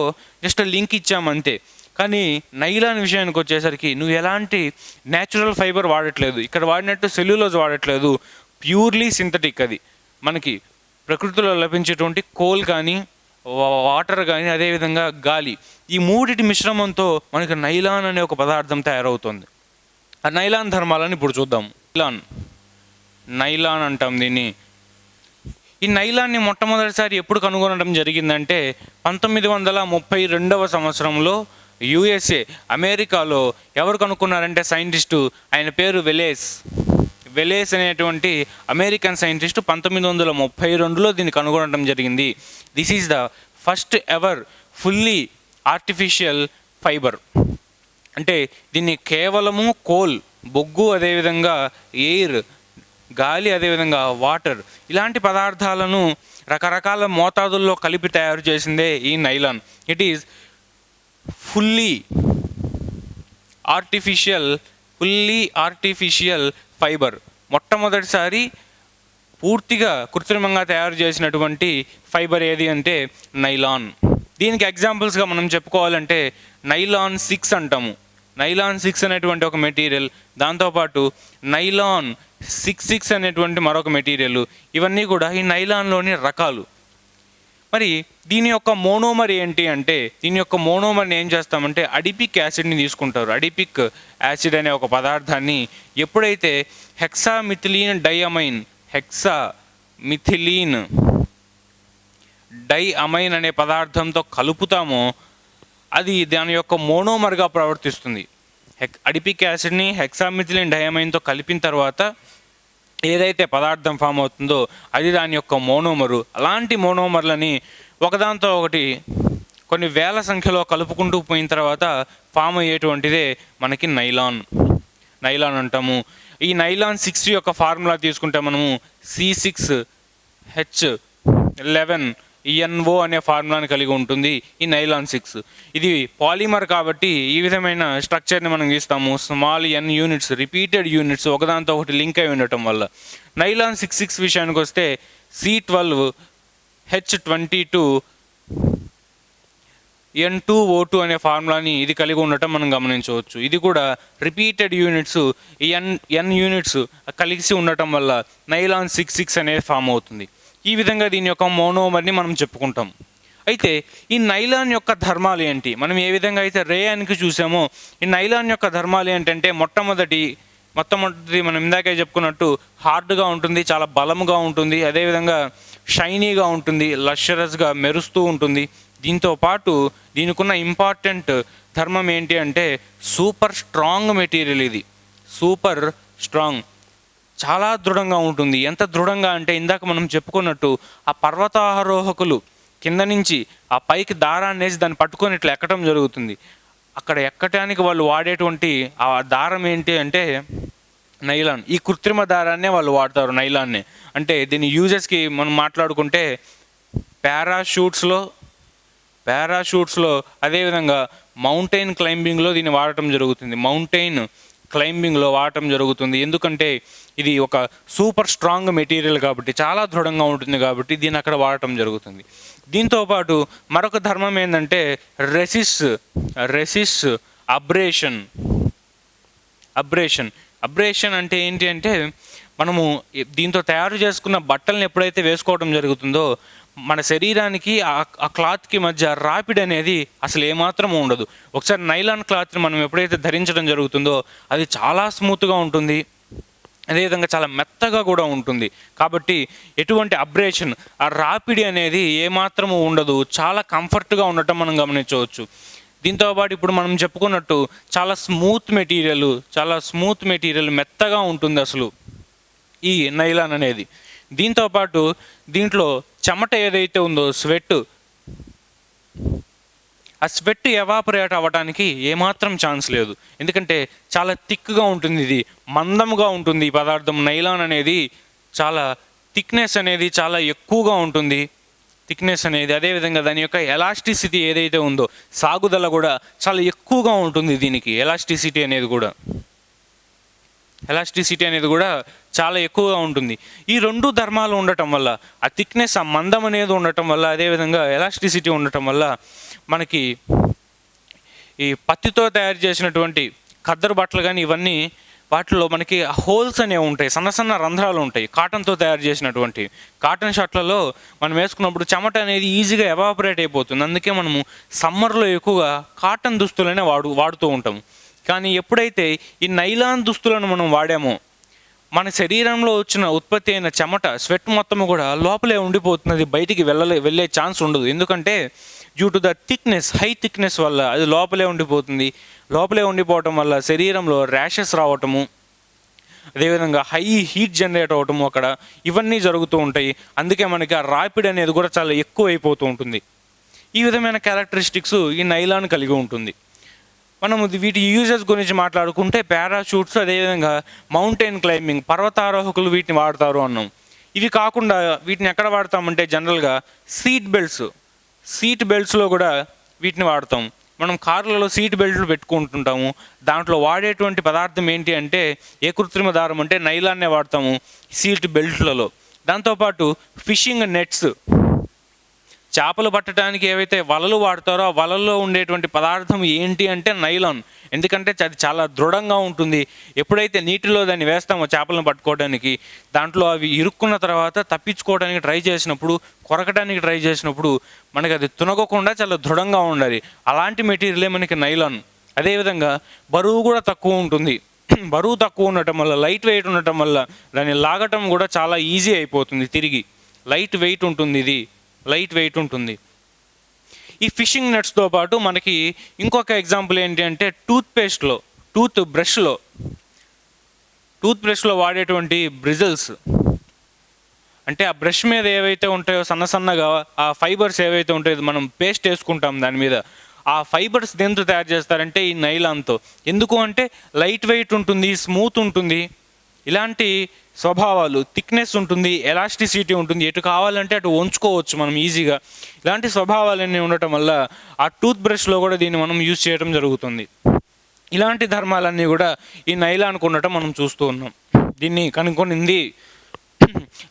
జస్ట్ లింక్ ఇచ్చామంతే. కానీ నైలాన్ విషయానికి వచ్చేసరికి నువ్వు ఎలాంటి నేచురల్ ఫైబర్ వాడట్లేదు, ఇక్కడ వాడినట్టు సెల్యులోజ్ వాడట్లేదు, ప్యూర్లీ సింథటిక్. అది మనకి ప్రకృతిలో లభించేటువంటి కోల్ కానీ, వాటర్ కానీ, అదేవిధంగా గాలి, ఈ మూడిటి మిశ్రమంతో మనకి నైలాన్ అనే ఒక పదార్థం తయారవుతుంది. ఆ నైలాన్ ధర్మాలను ఇప్పుడు చూద్దాం. నైలాన్ అంటాం దీన్ని. ఈ నైలాన్ని మొట్టమొదటిసారి ఎప్పుడు కనుగొనడం జరిగిందంటే 1932వ సంవత్సరంలో యుఎస్ఏ, అమెరికాలో ఎవరు కనుక్కున్నారంటే సైంటిస్టు, ఆయన పేరు వెలేస్ అనేటువంటి అమెరికన్ సైంటిస్టు 1932లో దీన్ని కనుగొనడం జరిగింది. This is the first ever fully artificial fibre. అంటే దీన్ని కేవలము కోల్, బొగ్గు, అదేవిధంగా ఎయిర్, గాలి, అదేవిధంగా వాటర్, ఇలాంటి పదార్థాలను రకరకాల మోతాదుల్లో కలిపి తయారు చేసిందే ఈ nylon. It is fully artificial fibre. మొట్టమొదటిసారి పూర్తిగా కృత్రిమంగా తయారు చేసినటువంటి ఫైబర్ ఏది అంటే నైలాన్. దీనికి ఎగ్జాంపుల్స్గా మనం చెప్పుకోవాలంటే నైలాన్ 6 అంటాము. నైలాన్ 6 అనేటువంటి ఒక మెటీరియల్, దాంతోపాటు నైలాన్ 66 అనేటువంటి మరొక మెటీరియల్. ఇవన్నీ కూడా ఈ నైలాన్లోని రకాలు. మరి దీని యొక్క మోనోమర్ ఏంటి అంటే, దీని యొక్క మోనోమర్ని ఏం చేస్తామంటే అడిపిక్ యాసిడ్ని తీసుకుంటారు. అడిపిక్ యాసిడ్ అనే ఒక పదార్థాన్ని ఎప్పుడైతే హెక్సామిథిలీన్ డైఅమైన్ అనే పదార్థంతో కలుపుతామో అది దాని యొక్క మోనోమర్గా ప్రవర్తిస్తుంది. అడిపిక్ యాసిడ్ని హెక్సామిథిలిన్ డైఅమైన్తో కలిపిన తర్వాత ఏదైతే పదార్థం ఫామ్ అవుతుందో అది దాని యొక్క మోనోమరు. అలాంటి మోనోమర్లని ఒకదాంతో ఒకటి కొన్ని వేల సంఖ్యలో కలుపుకుంటూ పోయిన తర్వాత ఫామ్ అయ్యేటువంటిదే మనకి నైలాన్ అంటాము. ఈ నైలాన్ 6 యొక్క ఫార్ములా తీసుకుంటే మనము C6H11NO అనే ఫార్ములాని కలిగి ఉంటుంది ఈ నైలాన్ 6. ఇది పాలిమర్ కాబట్టి ఈ విధమైన స్ట్రక్చర్ని మనం గీస్తాము. Small n units, repeated units ఒకదాంతో ఒకటి లింక్ అయి ఉండటం వల్ల. నైలాన్ 6 విషయానికి వస్తే C12H22N2O2 అనే ఫార్ములాని ఇది కలిగి ఉండటం మనం గమనించవచ్చు. ఇది కూడా రిపీటెడ్ యూనిట్స్, ఈ n యూనిట్స్ కలిసి ఉండటం వల్ల నైలాన్ 6 అనేది ఫామ్ అవుతుంది. ఈ విధంగా దీని యొక్క మోనోమర్ని మనం చెప్పుకుంటాం. అయితే ఈ నైలాన్ యొక్క ధర్మాలు ఏంటి? మనం ఏ విధంగా అయితే రేయాన్కి చూసామో ఈ నైలాన్ యొక్క ధర్మాలు ఏంటంటే మొట్టమొదటి మనం ఇందాకే చెప్పుకున్నట్టు హార్డ్గా ఉంటుంది, చాలా బలంగా ఉంటుంది, అదేవిధంగా షైనీగా ఉంటుంది, లషరస్గా మెరుస్తూ ఉంటుంది. దీంతో పాటు దీనికున్న ఇంపార్టెంట్ ధర్మం ఏంటి అంటే సూపర్ స్ట్రాంగ్ మెటీరియల్. ఇది సూపర్ స్ట్రాంగ్, చాలా దృఢంగా ఉంటుంది. ఎంత దృఢంగా అంటే ఇందాక మనం చెప్పుకున్నట్టు ఆ పర్వతారోహకులు కింద నుంచి ఆ పైకి దారాన్ని వేసి దాన్ని పట్టుకొని ఇట్లా ఎక్కడం జరుగుతుంది. అక్కడ ఎక్కటానికి వాళ్ళు వాడేటువంటి ఆ దారం ఏంటి అంటే నైలాన్. ఈ కృత్రిమ దారాన్నే వాళ్ళు వాడతారు, నైలాన్నే. అంటే దీని యూజెస్కి మనం మాట్లాడుకుంటే పారాషూట్స్లో అదేవిధంగా మౌంటైన్ క్లైంబింగ్లో దీన్ని వాడటం జరుగుతుంది. మౌంటైన్ క్లైంబింగ్లో వాడటం జరుగుతుంది. ఎందుకంటే ఇది ఒక సూపర్ స్ట్రాంగ్ మెటీరియల్ కాబట్టి, చాలా దృఢంగా ఉంటుంది కాబట్టి దీన్ని అక్కడ వాడటం జరుగుతుంది. దీంతోపాటు మరొక ధర్మం ఏంటంటే రెసిస్ అబ్రేషన్. అబ్రేషన్ అంటే ఏంటి అంటే, మనము దీంతో తయారు చేసుకున్న బట్టలను ఎప్పుడైతే వేసుకోవడం జరుగుతుందో మన శరీరానికి ఆ క్లాత్కి మధ్య రాపిడ్ అనేది అసలు ఏమాత్రం ఉండదు. ఒకసారి నైలాన్ క్లాత్ని మనం ఎప్పుడైతే ధరించడం జరుగుతుందో అది చాలా స్మూత్గా ఉంటుంది, అదేవిధంగా చాలా మెత్తగా కూడా ఉంటుంది. కాబట్టి ఎటువంటి అబ్రేషన్, ఆ రాపిడి అనేది ఏమాత్రము ఉండదు, చాలా కంఫర్ట్గా ఉండటం మనం గమనించవచ్చు. దీంతోపాటు ఇప్పుడు మనం చెప్పుకున్నట్టు చాలా స్మూత్ మెటీరియల్ మెత్తగా ఉంటుంది అసలు ఈ నైలాన్ అనేది. దీంతోపాటు దీంట్లో చెమట ఏదైతే ఉందో ఆ స్వెట్ ఎవాపరేట్ అవ్వడానికి ఏమాత్రం ఛాన్స్ లేదు. ఎందుకంటే చాలా థిక్గా ఉంటుంది, ఇది మందంగా ఉంటుంది ఈ పదార్థం. నైలాన్ అనేది చాలా థిక్నెస్ అనేది చాలా ఎక్కువగా ఉంటుంది. అదేవిధంగా దాని యొక్క ఎలాస్టిసిటీ ఏదైతే ఉందో, సాగుదల కూడా చాలా ఎక్కువగా ఉంటుంది. దీనికి ఎలాస్టిసిటీ అనేది కూడా చాలా ఎక్కువగా ఉంటుంది. ఈ రెండు ధర్మాలు ఉండటం వల్ల, ఆ థిక్నెస్, ఆ మందం అనేది ఉండటం వల్ల, అదేవిధంగా ఎలాస్టిసిటీ ఉండటం వల్ల మనకి ఈ పత్తితో తయారు చేసినటువంటి ఖద్దరు బట్టలు కానీ ఇవన్నీ, వాటిలో మనకి హోల్స్ అనేవి ఉంటాయి, సన్న రంధ్రాలు ఉంటాయి. కాటన్తో తయారు చేసినటువంటి కాటన్ షర్ట్లలో మనం వేసుకున్నప్పుడు చెమట అనేది ఈజీగా ఎవాపరేట్ అయిపోతుంది. అందుకే మనము సమ్మర్లో ఎక్కువగా కాటన్ దుస్తులనే వాడుతూ ఉంటాము. కానీ ఎప్పుడైతే ఈ నైలాన్ దుస్తులను మనం వాడామో మన శరీరంలో వచ్చిన ఉత్పత్తి అయిన చెమట, స్వెట్ మొత్తము కూడా లోపలే ఉండిపోతున్నది, బయటికి వెళ్ళే ఛాన్స్ ఉండదు. ఎందుకంటే due to the high thickness వల్ల అది లోపలే ఉండిపోవటం వల్ల శరీరంలో ర్యాషెస్ రావటము, అదేవిధంగా హై హీట్ జనరేట్ అవ్వటము అక్కడ, ఇవన్నీ జరుగుతూ ఉంటాయి. అందుకే మనకి ఆ రాపిడ్ అనేది కూడా చాలా ఎక్కువ అయిపోతూ ఉంటుంది. ఈ విధమైన క్యారెక్టరిస్టిక్స్ ఈ నైలాన్ కలిగి ఉంటుంది. మనం వీటి యూజెస్ గురించి మాట్లాడుకుంటే పారాషూట్స్, అదేవిధంగా మౌంటైన్ క్లైంబింగ్, పర్వతారోహకులు వీటిని వాడతారు అన్నాం. ఇవి కాకుండా వీటిని ఎక్కడ వాడతామంటే జనరల్గా సీట్ బెల్ట్స్లో కూడా వీటిని వాడతాం. మనం కార్లలో సీట్ బెల్ట్లు పెట్టుకుంటుంటాము. దాంట్లో వాడేటువంటి పదార్థం ఏంటి అంటే ఏ కృత్రిమ దారం అంటే నైలాన్నే వాడతాము సీట్ బెల్ట్లలో. దాంతోపాటు ఫిషింగ్ నెట్స్, చేపలు పట్టడానికి ఏవైతే వలలు వాడతారో ఆ వలల్లో ఉండేటువంటి పదార్థం ఏంటి అంటే నైలాన్. ఎందుకంటే అది చాలా దృఢంగా ఉంటుంది. ఎప్పుడైతే నీటిలో దాన్ని వేస్తామో చేపలను పట్టుకోవడానికి, దాంట్లో అవి ఇరుక్కున్న తర్వాత తప్పించుకోవడానికి ట్రై చేసినప్పుడు, కొరకడానికి ట్రై చేసినప్పుడు మనకి అది తునగకుండా చాలా దృఢంగా ఉండాలి. అలాంటి మెటీరియలే మనకి నైలాన్. అదేవిధంగా బరువు కూడా తక్కువ ఉంటుంది. బరువు తక్కువ ఉండటం వల్ల, లైట్ వెయిట్ ఉండటం వల్ల దాన్ని లాగటం కూడా చాలా ఈజీ అయిపోతుంది. తిరిగి లైట్ వెయిట్ ఉంటుంది. ఈ ఫిషింగ్ నెట్స్తో పాటు మనకి ఇంకొక ఎగ్జాంపుల్ ఏంటి అంటే టూత్ బ్రష్లో వాడేటువంటి బ్రిజిల్స్. అంటే ఆ బ్రష్ మీద ఏవైతే ఉంటాయో సన్నగా ఆ ఫైబర్స్ ఏవైతే ఉంటాయో మనం పేస్ట్ వేసుకుంటాం దాని మీద, ఆ ఫైబర్స్ దేంతో తయారు చేస్తారంటే ఈ నైలాన్తో. ఎందుకు అంటే లైట్ వెయిట్ ఉంటుంది, స్మూత్ ఉంటుంది, ఇలాంటి స్వభావాలు, థిక్నెస్ ఉంటుంది, ఎలాస్టిసిటీ ఉంటుంది, ఎటు కావాలంటే అటు వంచుకోవచ్చు మనం ఈజీగా. ఇలాంటి స్వభావాలన్నీ ఉండటం వల్ల ఆ టూత్ బ్రష్లో కూడా దీన్ని మనం యూజ్ చేయడం జరుగుతుంది. ఇలాంటి ధర్మాలన్నీ కూడా ఈ నైలాన్కు ఉండటం మనం చూస్తూ ఉన్నాం. దీన్ని కనుక్కొనింది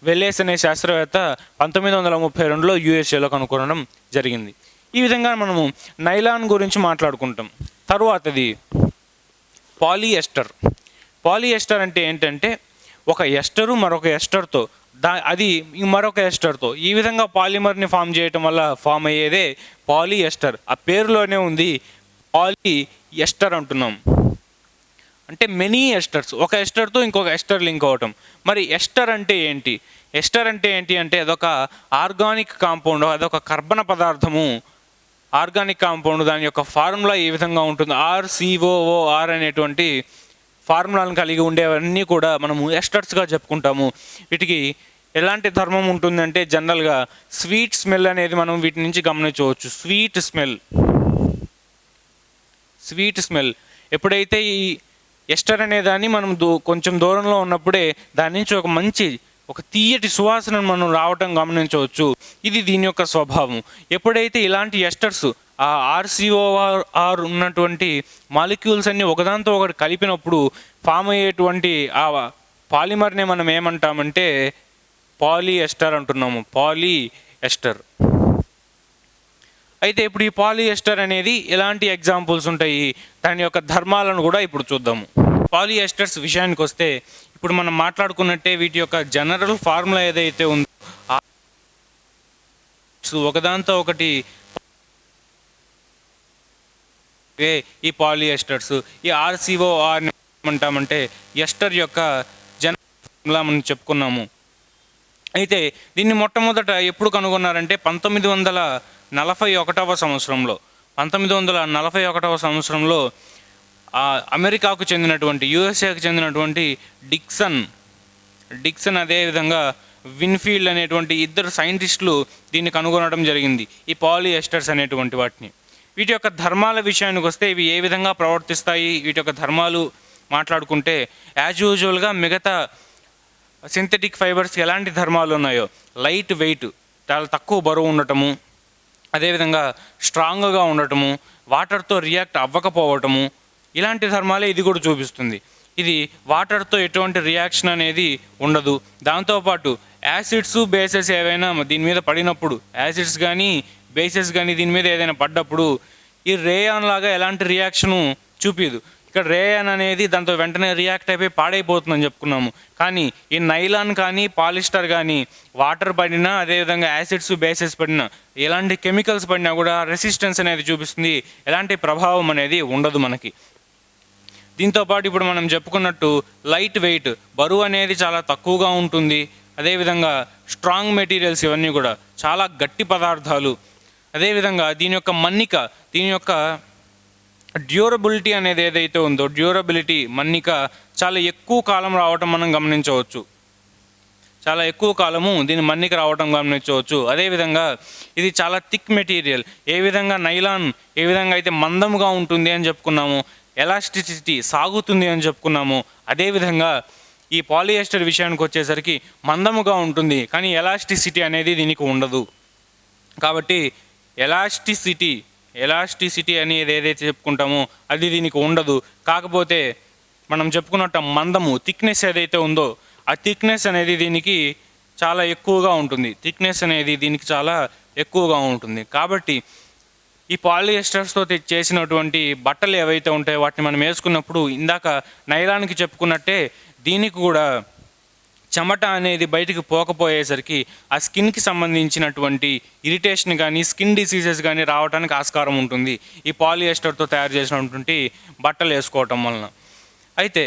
వెల్లేస్ అనే శాస్త్రవేత్త 1932లో యూఎస్ఏలో కనుక్కోవడం జరిగింది. ఈ విధంగా మనము నైలాన్ గురించి మాట్లాడుకుంటాం. తరువాతది పాలిఎస్టర్ అంటే ఏంటంటే ఒక ఎస్టరు మరొక ఎస్టర్తో అది మరొక ఎస్టర్తో ఈ విధంగా పాలిమర్ని ఫామ్ చేయటం వల్ల ఫామ్ అయ్యేదే పాలిఎస్టర్. ఆ పేరులోనే ఉంది పాలిఎస్టర్ అంటున్నాం. అంటే మెనీ ఎస్టర్స్, ఒక ఎస్టర్తో ఇంకొక ఎస్టర్ లింక్ అవటం. మరి ఎస్టర్ అంటే ఏంటి అంటే అదొక ఆర్గానిక్ కాంపౌండ్, అదొక కర్బన పదార్థము. ఆర్గానిక్ కాంపౌండ్ దాని యొక్క ఫార్ములా ఏ విధంగా ఉంటుంది, RCOOR అనేటువంటి ఫార్ములాలను కలిగి ఉండేవన్నీ కూడా మనము ఎస్టర్స్గా చెప్పుకుంటాము. వీటికి ఎలాంటి ధర్మం ఉంటుందంటే జనరల్గా స్వీట్ స్మెల్ అనేది మనం వీటి నుంచి గమనించవచ్చు. స్వీట్ స్మెల్ ఎప్పుడైతే ఈ ఎస్టర్ అనే దాన్ని మనం కొంచెం దూరంలో ఉన్నప్పుడే దాని నుంచి ఒక తీయటి సువాసనను మనం రావటం గమనించవచ్చు. ఇది దీని యొక్క స్వభావం. ఎప్పుడైతే ఇలాంటి ఎస్టర్స్ ఆ ఆర్సిఓఆర్ ఉన్నటువంటి మాలిక్యూల్స్ అన్నీ ఒకదాంతో ఒకటి కలిపినప్పుడు ఫామ్ అయ్యేటువంటి ఆ పాలిమర్నే మనం ఏమంటామంటే పాలిఎస్టర్ అంటున్నాము, పాలిఎస్టర్. అయితే ఇప్పుడు ఈ పాలిఎస్టర్ అనేది ఎలాంటి ఎగ్జాంపుల్స్ ఉంటాయి, దాని యొక్క ధర్మాలను కూడా ఇప్పుడు చూద్దాము. పాలిఎస్టర్స్ విషయానికి వస్తే ఇప్పుడు మనం మాట్లాడుకున్నట్టే వీటి యొక్క జనరల్ ఫార్ములా ఏదైతే ఉందో ఒకదాంతో ఒకటి ఈ పాలిఎస్టర్స్, ఈ ఆర్సిఓఆర్ ఏమంటామంటే ఎస్టర్ యొక్క జనరల్ ఫార్ములా మనం చెప్పుకున్నాము. అయితే దీన్ని మొట్టమొదట ఎప్పుడు కనుగొన్నారంటే 1941వ సంవత్సరంలో 1941వ సంవత్సరంలో అమెరికాకు చెందినటువంటి యుఎస్ఏకు చెందినటువంటి డిక్సన్ అదేవిధంగా విన్ఫీల్డ్ అనేటువంటి ఇద్దరు సైంటిస్టులు దీన్ని కనుగొనడం జరిగింది, ఈ పాలిఎస్టర్స్ అనేటువంటి వాటిని. వీటి యొక్క ధర్మాల విషయానికి వస్తే ఇవి ఏ విధంగా ప్రవర్తిస్తాయి, వీటి యొక్క ధర్మాలు మాట్లాడుకుంటే యాజ్ యూజువల్గా మిగతా సింథటిక్ ఫైబర్స్కి ఎలాంటి ధర్మాలు ఉన్నాయో లైట్ వెయిట్, చాలా తక్కువ బరువు ఉండటము, అదేవిధంగా స్ట్రాంగ్గా ఉండటము, వాటర్తో రియాక్ట్ అవ్వకపోవటము, ఇలాంటి ధర్మాలే ఇది కూడా చూపిస్తుంది. ఇది వాటర్తో ఎటువంటి రియాక్షన్ అనేది ఉండదు. దాంతోపాటు యాసిడ్స్ బేసెస్ ఏవైనా దీని మీద పడినప్పుడు, యాసిడ్స్ కానీ బేసెస్ కానీ దీని మీద ఏదైనా పడ్డప్పుడు ఈ రేయాన్ లాగా ఎలాంటి రియాక్షను చూపించదు. ఇక్కడ రేయాన్ అనేది దాంతో వెంటనే రియాక్ట్ అయిపోయి పాడైపోతుందని చెప్పుకున్నాము. కానీ ఈ నైలాన్ కానీ పాలిస్టర్ కానీ వాటర్ పడినా అదేవిధంగా యాసిడ్స్ బేసెస్ పడినా ఎలాంటి కెమికల్స్ పడినా కూడా రెసిస్టెన్స్ అనేది చూపిస్తుంది, ఎలాంటి ప్రభావం అనేది ఉండదు మనకి. దీంతోపాటు ఇప్పుడు మనం చెప్పుకున్నట్టు లైట్ వెయిట్, బరువు అనేది చాలా తక్కువగా ఉంటుంది. అదేవిధంగా స్ట్రాంగ్ మెటీరియల్స్, ఇవన్నీ కూడా చాలా గట్టి పదార్థాలు. అదేవిధంగా దీని యొక్క మన్నిక, దీని యొక్క డ్యూరబిలిటీ అనేది ఏదైతే ఉందో డ్యూరబిలిటీ మన్నిక చాలా ఎక్కువ కాలం రావటం మనం గమనించవచ్చు, చాలా ఎక్కువ కాలము దీని మన్నిక రావటం గమనించవచ్చు. అదేవిధంగా ఇది చాలా థిక్ మెటీరియల్. ఏ విధంగా నైలాన్ ఏ విధంగా అయితే మందముగా ఉంటుంది అని చెప్పుకున్నాము, ఎలాస్టిసిటీ సాగుతుంది అని చెప్పుకున్నాము, అదేవిధంగా ఈ పాలిఎస్టర్ విషయానికి వచ్చేసరికి మందముగా ఉంటుంది కానీ ఎలాస్టిసిటీ అనేది దీనికి ఉండదు. కాబట్టి ఎలాస్టిసిటీ అనేది ఏదైతే చెప్పుకుంటామో అది దీనికి ఉండదు. కాకపోతే మనం చెప్పుకున్నట్టు మందము, థిక్నెస్ ఏదైతే ఉందో ఆ థిక్నెస్ అనేది దీనికి చాలా ఎక్కువగా ఉంటుంది. కాబట్టి ఈ పాలిఎస్టర్స్తో చేసినటువంటి బట్టలు ఏవైతే ఉంటాయో వాటిని మనం వేసుకున్నప్పుడు ఇందాక నైలాన్కి చెప్పుకున్నట్టే దీనికి కూడా చెమట అనేది బయటికి పోకపోయేసరికి ఆ స్కిన్కి సంబంధించినటువంటి ఇరిటేషన్ కానీ స్కిన్ డిసీజెస్ కానీ రావడానికి ఆస్కారం ఉంటుంది ఈ పాలిఎస్టర్తో తయారు చేసినటువంటి బట్టలు వేసుకోవటం వలన. అయితే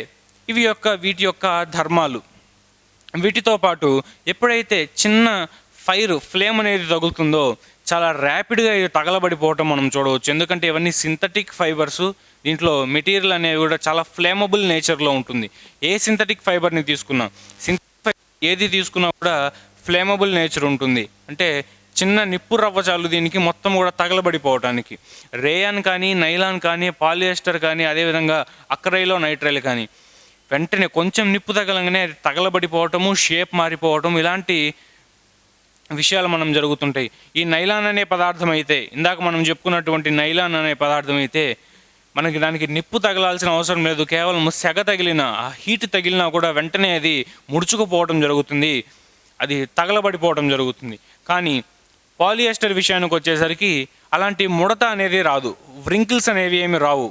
వీటి యొక్క ధర్మాలు. వీటితో పాటు ఎప్పుడైతే చిన్న ఫ్లేమ్ అనేది తగులుతుందో చాలా ర్యాపిడ్గా ఇది తగలబడిపోవటం మనం చూడవచ్చు. ఎందుకంటే ఇవన్నీ సింథటిక్ ఫైబర్స్, దీంట్లో మెటీరియల్ అనేది కూడా చాలా ఫ్లేమబుల్ నేచర్లో ఉంటుంది. ఏ సింథటిక్ ఫైబర్ని తీసుకున్నా, ఏది తీసుకున్నా కూడా ఫ్లేమబుల్ నేచర్ ఉంటుంది. అంటే చిన్న నిప్పు రవ్వ చాలు దీనికి మొత్తం కూడా తగలబడిపోవటానికి. రేయాన్ కానీ నైలాన్ కానీ పాలిఎస్టర్ కానీ అదేవిధంగా అక్రైలో నైట్రైల్ కానీ వెంటనే కొంచెం నిప్పు తగలంగానే అది తగలబడిపోవటము, షేప్ మారిపోవటం, ఇలాంటి విషయాలు మనం జరుగుతుంటాయి. ఈ నైలాన్ అనే పదార్థం అయితే, ఇందాక మనం చెప్పుకున్నటువంటి నైలాన్ అనే పదార్థం అయితే మనకి దానికి నిప్పు తగలాల్సిన అవసరం లేదు. కేవలం సెగ తగిలిన, ఆ హీట్ తగిలినా కూడా వెంటనే అది ముడుచుకుపోవడం జరుగుతుంది, అది తగలబడిపోవడం జరుగుతుంది. కానీ పాలిఎస్టర్ విషయానికి వచ్చేసరికి అలాంటి ముడత అనేది రాదు, వ్రింకిల్స్ అనేవి ఏమి రావు.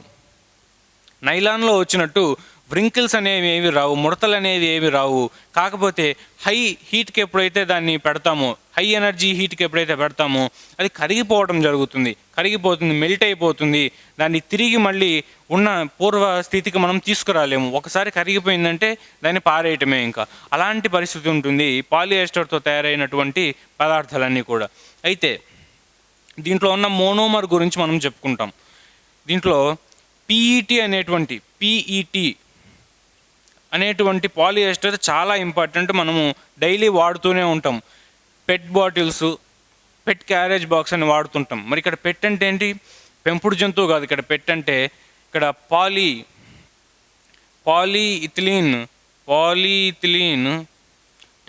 నైలాన్లో వచ్చినట్టు వ్రింకిల్స్ అనేవి ఏవి రావు, ముడతలు అనేవి ఏవి రావు. కాకపోతే హై హీట్కి ఎప్పుడైతే దాన్ని పెడతామో, హై ఎనర్జీ హీట్కి ఎప్పుడైతే పెడతామో అది కరిగిపోతుంది, మెల్ట్ అయిపోతుంది. దాన్ని తిరిగి మళ్ళీ ఉన్న పూర్వ స్థితికి మనం తీసుకురాలేము. ఒకసారి కరిగిపోయిందంటే దాన్ని పారేయటమే. ఇంకా అలాంటి పరిస్థితి ఉంటుంది పాలిఎస్టర్తో తయారైనటువంటి పదార్థాలన్నీ కూడా. అయితే దీంట్లో ఉన్న మోనోమర్ గురించి మనం చెప్పుకుంటాం. దీంట్లో పీఈటీ అనేటువంటి పాలిఎస్టర్ చాలా ఇంపార్టెంట్. మనము డైలీ వాడుతూనే ఉంటాం. పెట్ బాటిల్స్, పెట్ క్యారేజ్ బాక్స్ అని వాడుతుంటాం. మరి ఇక్కడ పెట్ అంటే ఏంటి? పెంపుడు జంతువు కాదు. ఇక్కడ పెట్ అంటే ఇక్కడ పాలీఇథిలీన్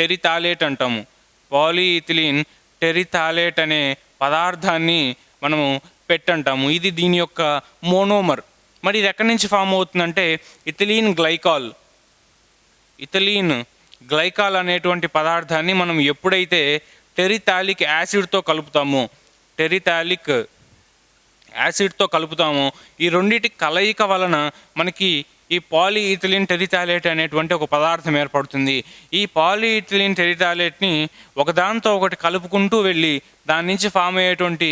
టెరిథాలేట్ అంటాము. పాలీఇథిలీన్ టెరిథాలేట్ అనే పదార్థాన్ని మనము పెట్ అంటాము. ఇది దీని యొక్క మోనోమర్. మరి ఇది ఎక్కడి నుంచి ఫామ్ అవుతుందంటే ఇథిలీన్ గ్లైకాల్ అనేటువంటి పదార్థాన్ని మనం ఎప్పుడైతే టెరిథాలిక్ యాసిడ్తో కలుపుతామో ఈ రెండింటి కలయిక వలన మనకి ఈ పాలీఇథిలిన్ టెరిథాలేట్ అనేటువంటి ఒక పదార్థం ఏర్పడుతుంది. ఈ పాలీఇథిలిన్ టెరిథాలేట్ని ఒకదాంతో ఒకటి కలుపుకుంటూ వెళ్ళి దాని నుంచి ఫామ్ అయ్యేటువంటి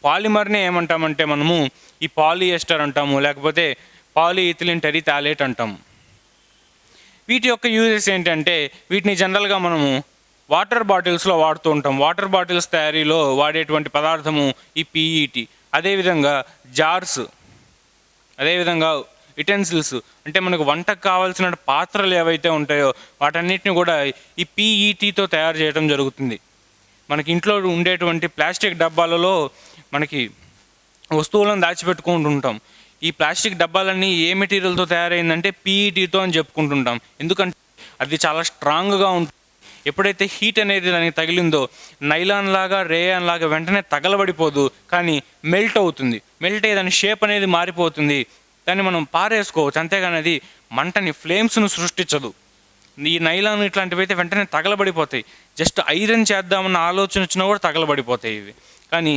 పాలిమర్ని ఏమంటామంటే మనము ఈ పాలిఎస్టర్ అంటాము, లేకపోతే పాలీఇథిలిన్ టెరిథాలేట్ అంటాము. వీటి యొక్క యూజెస్ ఏంటంటే వీటిని జనరల్గా మనము వాటర్ బాటిల్స్లో వాడుతూ ఉంటాం. వాటర్ బాటిల్స్ తయారీలో వాడేటువంటి పదార్థము ఈ పీఈటీ. అదేవిధంగా జార్స్, అదేవిధంగా యుటెన్సిల్స్ అంటే మనకు వంటకు కావాల్సిన పాత్రలు ఏవైతే ఉంటాయో వాటన్నిటిని కూడా ఈ పీఈటీతో తయారు చేయడం జరుగుతుంది. మనకి ఇంట్లో ఉండేటువంటి ప్లాస్టిక్ డబ్బాలలో మనకి వస్తువులను దాచిపెట్టుకుంటుంటాం. ఈ ప్లాస్టిక్ డబ్బాలన్నీ ఏ మెటీరియల్తో తయారైందంటే పీఈటీతో అని చెప్పుకుంటుంటాం. ఎందుకంటే అది చాలా స్ట్రాంగ్గా ఉంటుంది. ఎప్పుడైతే హీట్ అనేది దానికి తగిలిందో నైలాన్ లాగా రేయాన్ లాగా వెంటనే తగలబడిపోదు, కానీ మెల్ట్ అవుతుంది. మెల్ట్ అయ్యి దాని షేప్ అనేది మారిపోతుంది. దాన్ని మనం పారేసుకోవచ్చు, అంతేగాని అది మంటని ఫ్లేమ్స్ను సృష్టించదు. ఈ నైలాన్ ఇట్లాంటివి అయితే వెంటనే తగలబడిపోతాయి. జస్ట్ ఐరన్ చేద్దామన్న ఆలోచన వచ్చినా కూడా తగలబడిపోతాయి ఇవి. కానీ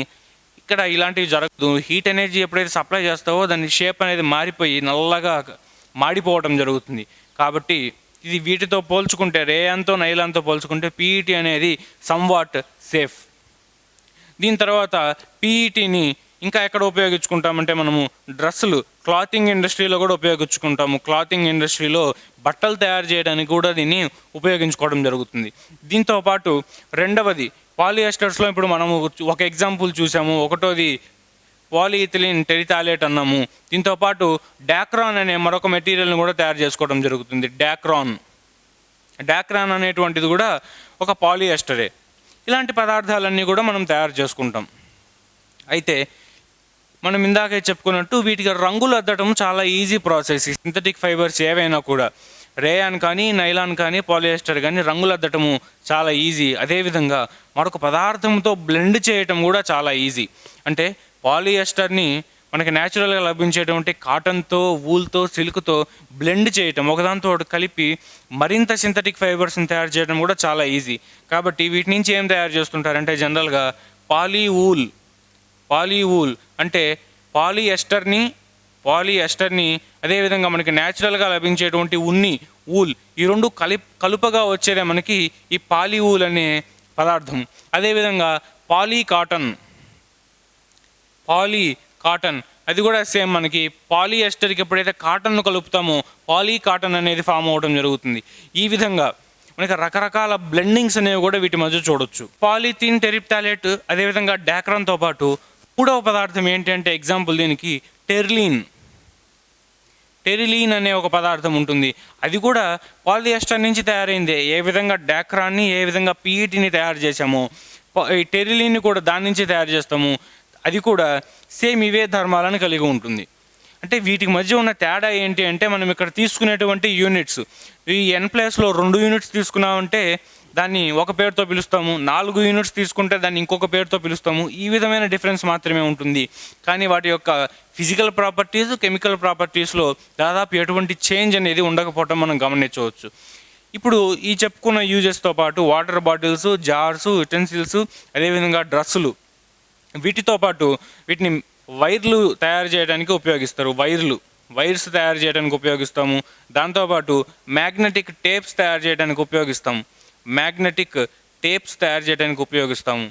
ఇక్కడ ఇలాంటివి జరగదు. హీట్ ఎనర్జీ ఎప్పుడైతే సప్లై చేస్తావో దాని షేప్ అనేది మారిపోయి నల్లగా మాడిపోవడం జరుగుతుంది. కాబట్టి ఇది వీటితో పోల్చుకుంటే రేయాన్తో నైలాన్తో పోల్చుకుంటే పీఈటీ అనేది సమ్వాట్ సేఫ్. దీని తర్వాత పీఈటీని ఇంకా ఎక్కడ ఉపయోగించుకుంటామంటే మనము డ్రెస్సులు, క్లాతింగ్ ఇండస్ట్రీలో కూడా ఉపయోగించుకుంటాము. క్లాతింగ్ ఇండస్ట్రీలో బట్టలు తయారు చేయడానికి కూడా దీన్ని ఉపయోగించుకోవడం జరుగుతుంది. దీంతోపాటు రెండవది పాలిఎస్టర్స్లో ఇప్పుడు మనము ఒక ఎగ్జాంపుల్ చూసాము. ఒకటోది పాలీఇథిలిన్ టెరిథాలేట్ అన్నాము. దీంతోపాటు డాక్రాన్ అనే మరొక మెటీరియల్ని కూడా తయారు చేసుకోవడం జరుగుతుంది. డాక్రాన్ అనేటువంటిది కూడా ఒక పాలిఎస్టరే. ఇలాంటి పదార్థాలన్నీ కూడా మనం తయారు చేసుకుంటాం. అయితే మనం ఇందాకే చెప్పుకున్నట్టు వీటికి రంగులు అద్దడం చాలా ఈజీ ప్రాసెస్. సింథటిక్ ఫైబర్స్ ఏవైనా కూడా రేయాన్ కానీ నైలాన్ కానీ పాలిఎస్టర్ కానీ రంగులు అద్దటము చాలా ఈజీ. అదేవిధంగా మరొక పదార్థంతో బ్లెండ్ చేయటం కూడా చాలా ఈజీ. అంటే పాలిఎస్టర్ని మనకి న్యాచురల్గా లభించేటువంటి కాటన్తో, వూల్తో, సిల్క్తో బ్లెండ్ చేయటం, ఒకదాంతో ఒకటి కలిపి మరింత సింథటిక్ ఫైబర్స్ని తయారు చేయడం కూడా చాలా ఈజీ. కాబట్టి వీటి నుంచి ఏం తయారు చేస్తుంటారంటే జనరల్గా పాలీవూల్ అంటే పాలిఎస్టర్ని అదేవిధంగా మనకి న్యాచురల్గా లభించేటువంటి వూల్ ఈ రెండు కలుపగా వచ్చేదే మనకి ఈ పాలీవూల్ అనే పదార్థం. అదేవిధంగా కాటన్ అది కూడా సేమ్. మనకి పాలిఎస్టర్కి ఎప్పుడైతే కాటన్ను కలుపుతామో కాటన్ అనేది ఫామ్ అవ్వడం జరుగుతుంది. ఈ విధంగా మనకి రకరకాల బ్లెండింగ్స్ అనేవి కూడా వీటి మధ్య చూడొచ్చు. పాలిథిన్ టెరిథాలేట్ అదేవిధంగా డాక్రాన్తో పాటు మూడవ పదార్థం ఏంటి అంటే ఎగ్జాంపుల్ దీనికి టెరిలీన్ అనే ఒక పదార్థం ఉంటుంది. అది కూడా పాలిఎస్టర్ నుంచి తయారైందే. ఏ విధంగా డాక్రాన్ని, ఏ విధంగా పీఈటీని తయారు చేసామో ఈ టెరిలీన్ని కూడా దాని నుంచి తయారు చేస్తాము. అది కూడా సేమ్ ఇవే ధర్మాలను కలిగి ఉంటుంది. అంటే వీటికి మధ్య ఉన్న తేడా ఏంటి అంటే మనం ఇక్కడ తీసుకునేటువంటి యూనిట్స్, ఈ ఎన్ ప్లేస్లో 2 యూనిట్స్ తీసుకున్నామంటే దాన్ని ఒక పేరుతో పిలుస్తాము. 4 యూనిట్స్ తీసుకుంటే దాన్ని ఇంకొక పేరుతో పిలుస్తాము. ఈ విధమైన డిఫరెన్స్ మాత్రమే ఉంటుంది. కానీ వాటి యొక్క ఫిజికల్ ప్రాపర్టీస్, కెమికల్ ప్రాపర్టీస్లో దాదాపు ఎటువంటి చేంజ్ అనేది ఉండకపోవటం మనం గమనించవచ్చు. ఇప్పుడు ఈ చెప్పుకున్న యూజెస్తో పాటు వాటర్ బాటిల్స్, జార్స్, యుటెన్సిల్స్, అదేవిధంగా డ్రెస్సులు, వీటితో పాటు వీటిని వైర్లు తయారు చేయడానికి ఉపయోగిస్తారు. వైర్స్ తయారు చేయడానికి ఉపయోగిస్తాము. దాంతోపాటు మ్యాగ్నెటిక్ టేప్స్ తయారు చేయడానికి ఉపయోగిస్తాము.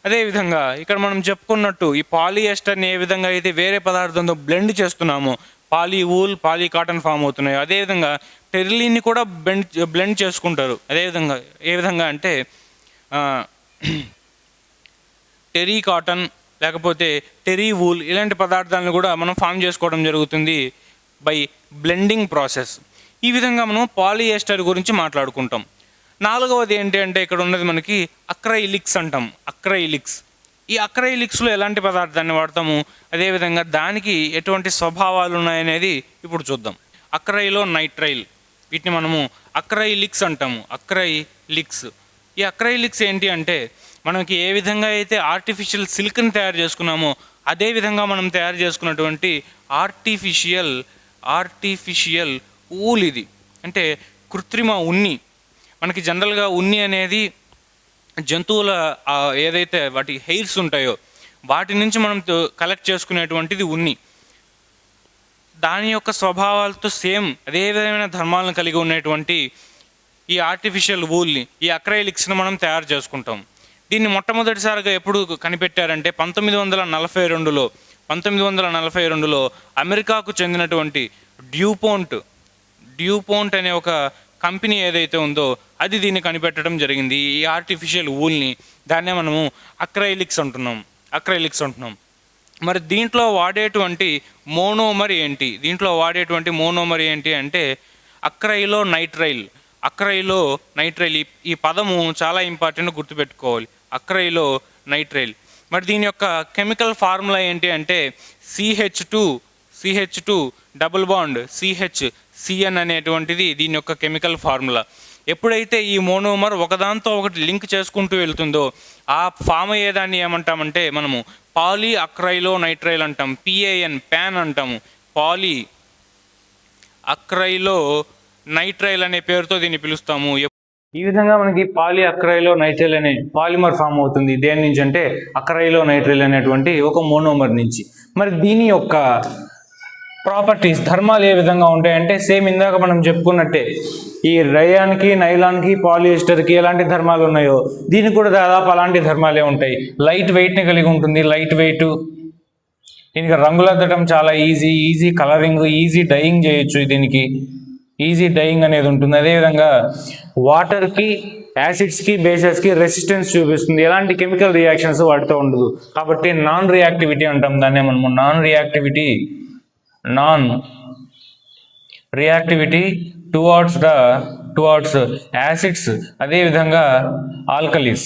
అదేవిధంగా ఇక్కడ మనం చెప్పుకున్నట్టు ఈ పాలిఎస్టర్ని ఏ విధంగా అయితే వేరే పదార్థంతో బ్లెండ్ చేస్తున్నామో పాలీవూల్, కాటన్ ఫామ్ అవుతున్నాయి. అదేవిధంగా టెరిలీన్ని కూడా బ్లెండ్ చేసుకుంటారు. అదేవిధంగా ఏ విధంగా అంటే టెరీ కాటన్ లేకపోతే టెరీ వూల్ ఇలాంటి పదార్థాలను కూడా మనం ఫామ్ చేసుకోవడం జరుగుతుంది బై బ్లెండింగ్ ప్రాసెస్. ఈ విధంగా మనం పాలిఎస్టర్ గురించి మాట్లాడుకుంటాం. నాలుగవది ఏంటి అంటే ఇక్కడ ఉన్నది మనకి అక్రైలిక్స్ అంటాం. ఈ అక్రైలిక్స్లో ఎలాంటి పదార్థాన్ని వాడతాము, అదేవిధంగా దానికి ఎటువంటి స్వభావాలు ఉన్నాయనేది ఇప్పుడు చూద్దాం. అక్రైలో నైట్రైల్, వీటిని మనము అక్రైలిక్స్ అంటాము. ఈ అక్రైలిక్స్ ఏంటి అంటే మనకి ఏ విధంగా అయితే ఆర్టిఫిషియల్ సిల్క్ని తయారు చేసుకున్నామో అదేవిధంగా మనం తయారు చేసుకున్నటువంటి ఆర్టిఫిషియల్ ఊల్ ఇది, అంటే కృత్రిమ ఉన్ని. మనకి జనరల్గా ఉన్ని అనేది జంతువుల ఏదైతే వాటి హెయిర్స్ ఉంటాయో వాటి నుంచి మనం కలెక్ట్ చేసుకునేటువంటిది ఉన్ని. దాని యొక్క స్వభావాలతో సేమ్ అదే విధమైన ధర్మాలను కలిగి ఉన్నటువంటి ఈ ఆర్టిఫిషియల్ వూల్ని, ఈ అక్రైలిక్స్ని మనం తయారు చేసుకుంటాం. దీన్ని మొట్టమొదటిసారిగా ఎప్పుడు కనిపెట్టారంటే 1942లో అమెరికాకు చెందినటువంటి డ్యూపోంట్ అనే ఒక కంపెనీ ఏదైతే ఉందో అది దీన్ని కనిపెట్టడం జరిగింది. ఈ ఆర్టిఫిషియల్ వూల్ని, దాన్నే మనము అక్రైలిక్స్ అంటున్నాం. మరి దీంట్లో వాడేటువంటి మోనోమర్ ఏంటి అంటే అక్రైలో నైట్రైల్. ఈ పదము చాలా ఇంపార్టెంట్, గుర్తుపెట్టుకోవాలి. అక్రైలో నైట్రైల్. మరి దీని యొక్క కెమికల్ ఫార్ములా ఏంటి అంటే CH2 డబుల్ బాండ్ CN అనేటువంటిది దీని యొక్క కెమికల్ ఫార్ములా. ఎప్పుడైతే ఈ మోనోమర్ ఒకదాంతో ఒకటి లింక్ చేసుకుంటూ వెళ్తుందో ఆ ఫామ్ అయ్యేదాన్ని ఏమంటామంటే మనము పాలీ అక్రైలో నైట్రైల్ అంటాం. PAN అంటాము. పాలీ అక్రైలో నైట్రైల్ అనే పేరుతో దీన్ని పిలుస్తాము. ఈ విధంగా మనకి పాలీ అక్రైలో నైట్రైల్ అనే పాలిమర్ ఫామ్ అవుతుంది. దేని నుంచి అంటే అక్రైలో నైట్రైల్ అనేటువంటి ఒక మోనోమర్ నుంచి. మరి దీని యొక్క ప్రాపర్టీస్, ధర్మాలు ఏ విధంగా ఉంటాయంటే సేమ్ ఇందాక మనం చెప్పుకున్నట్టే ఈ రయాన్కి, నైలాన్కి, పాలియస్టర్కి ఎలాంటి ధర్మాలు ఉన్నాయో దీనికి కూడా దాదాపు అలాంటి ధర్మాలే ఉంటాయి. లైట్ వెయిట్ని కలిగి ఉంటుంది. లైట్ వెయిట్, దీనికి రంగులద్దటం చాలా ఈజీ కలరింగ్, ఈజీ డైయింగ్ చేయొచ్చు. దీనికి ఈజీ డైయింగ్ అనేది ఉంటుంది. అదేవిధంగా వాటర్కి, యాసిడ్స్కి, బేసెస్కి రెసిస్టెన్స్ చూపిస్తుంది. ఎలాంటి కెమికల్ రియాక్షన్స్ వాటితో ఉండదు. కాబట్టి నాన్ రియాక్టివిటీ అంటాం దాన్నే మనము. నాన్ రియాక్టివిటీ టువార్డ్స్ యాసిడ్స్, అదేవిధంగా ఆల్కలీస్.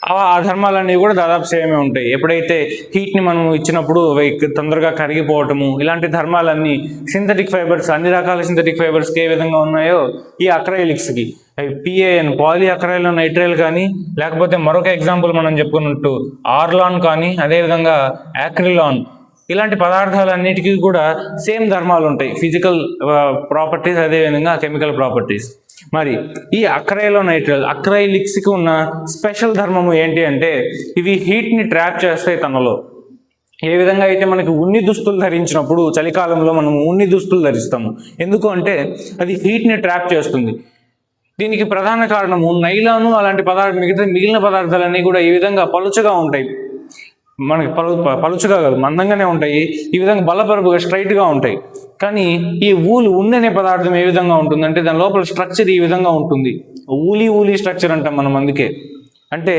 ఆ ధర్మాలన్నీ కూడా దాదాపు సేమే ఉంటాయి. ఎప్పుడైతే హీట్ని మనం ఇచ్చినప్పుడు తొందరగా కరిగిపోవటము, ఇలాంటి ధర్మాలన్నీ సింథటిక్ ఫైబర్స్, అన్ని రకాల సింథటిక్ ఫైబర్స్కి ఏ విధంగా ఉన్నాయో ఈ అక్రైలిక్స్కి, PAN పాలీ అక్రైలో నైట్రైల్ కానీ, లేకపోతే మరొక ఎగ్జాంపుల్ మనం చెప్పుకున్నట్టు ఆర్లాన్ కానీ, అదేవిధంగా యాక్రిలాన్, ఇలాంటి పదార్థాలన్నిటికీ కూడా సేమ్ ధర్మాలు ఉంటాయి. ఫిజికల్ ప్రాపర్టీస్, అదేవిధంగా కెమికల్ ప్రాపర్టీస్. మరి ఈ అక్రైలో నైట్రైల్, అక్రైలిక్స్కి ఉన్న స్పెషల్ ధర్మము ఏంటి అంటే ఇవి హీట్ని ట్రాప్ చేస్తాయి తనలో. ఏ విధంగా అయితే మనకి ఉన్ని దుస్తులు ధరించినప్పుడు చలికాలంలో మనం ఉన్ని దుస్తులు ధరిస్తాము, ఎందుకు అంటే అది హీట్ని ట్రాప్ చేస్తుంది. దీనికి ప్రధాన కారణము నైలాను, అలాంటి మిగిలిన పదార్థాలన్నీ కూడా ఈ విధంగా పలుచగా ఉంటాయి. మనకి పలుచగా కాదు, మందంగానే ఉంటాయి. ఈ విధంగా బల్లపరుపుగా స్ట్రైట్గా ఉంటాయి. కానీ ఈ ఉన్ని అనే పదార్థం ఏ విధంగా ఉంటుందంటే దాని లోపల స్ట్రక్చర్ ఈ విధంగా ఉంటుంది. ఊలీ స్ట్రక్చర్ అంటాం మనం. అందుకే అంటే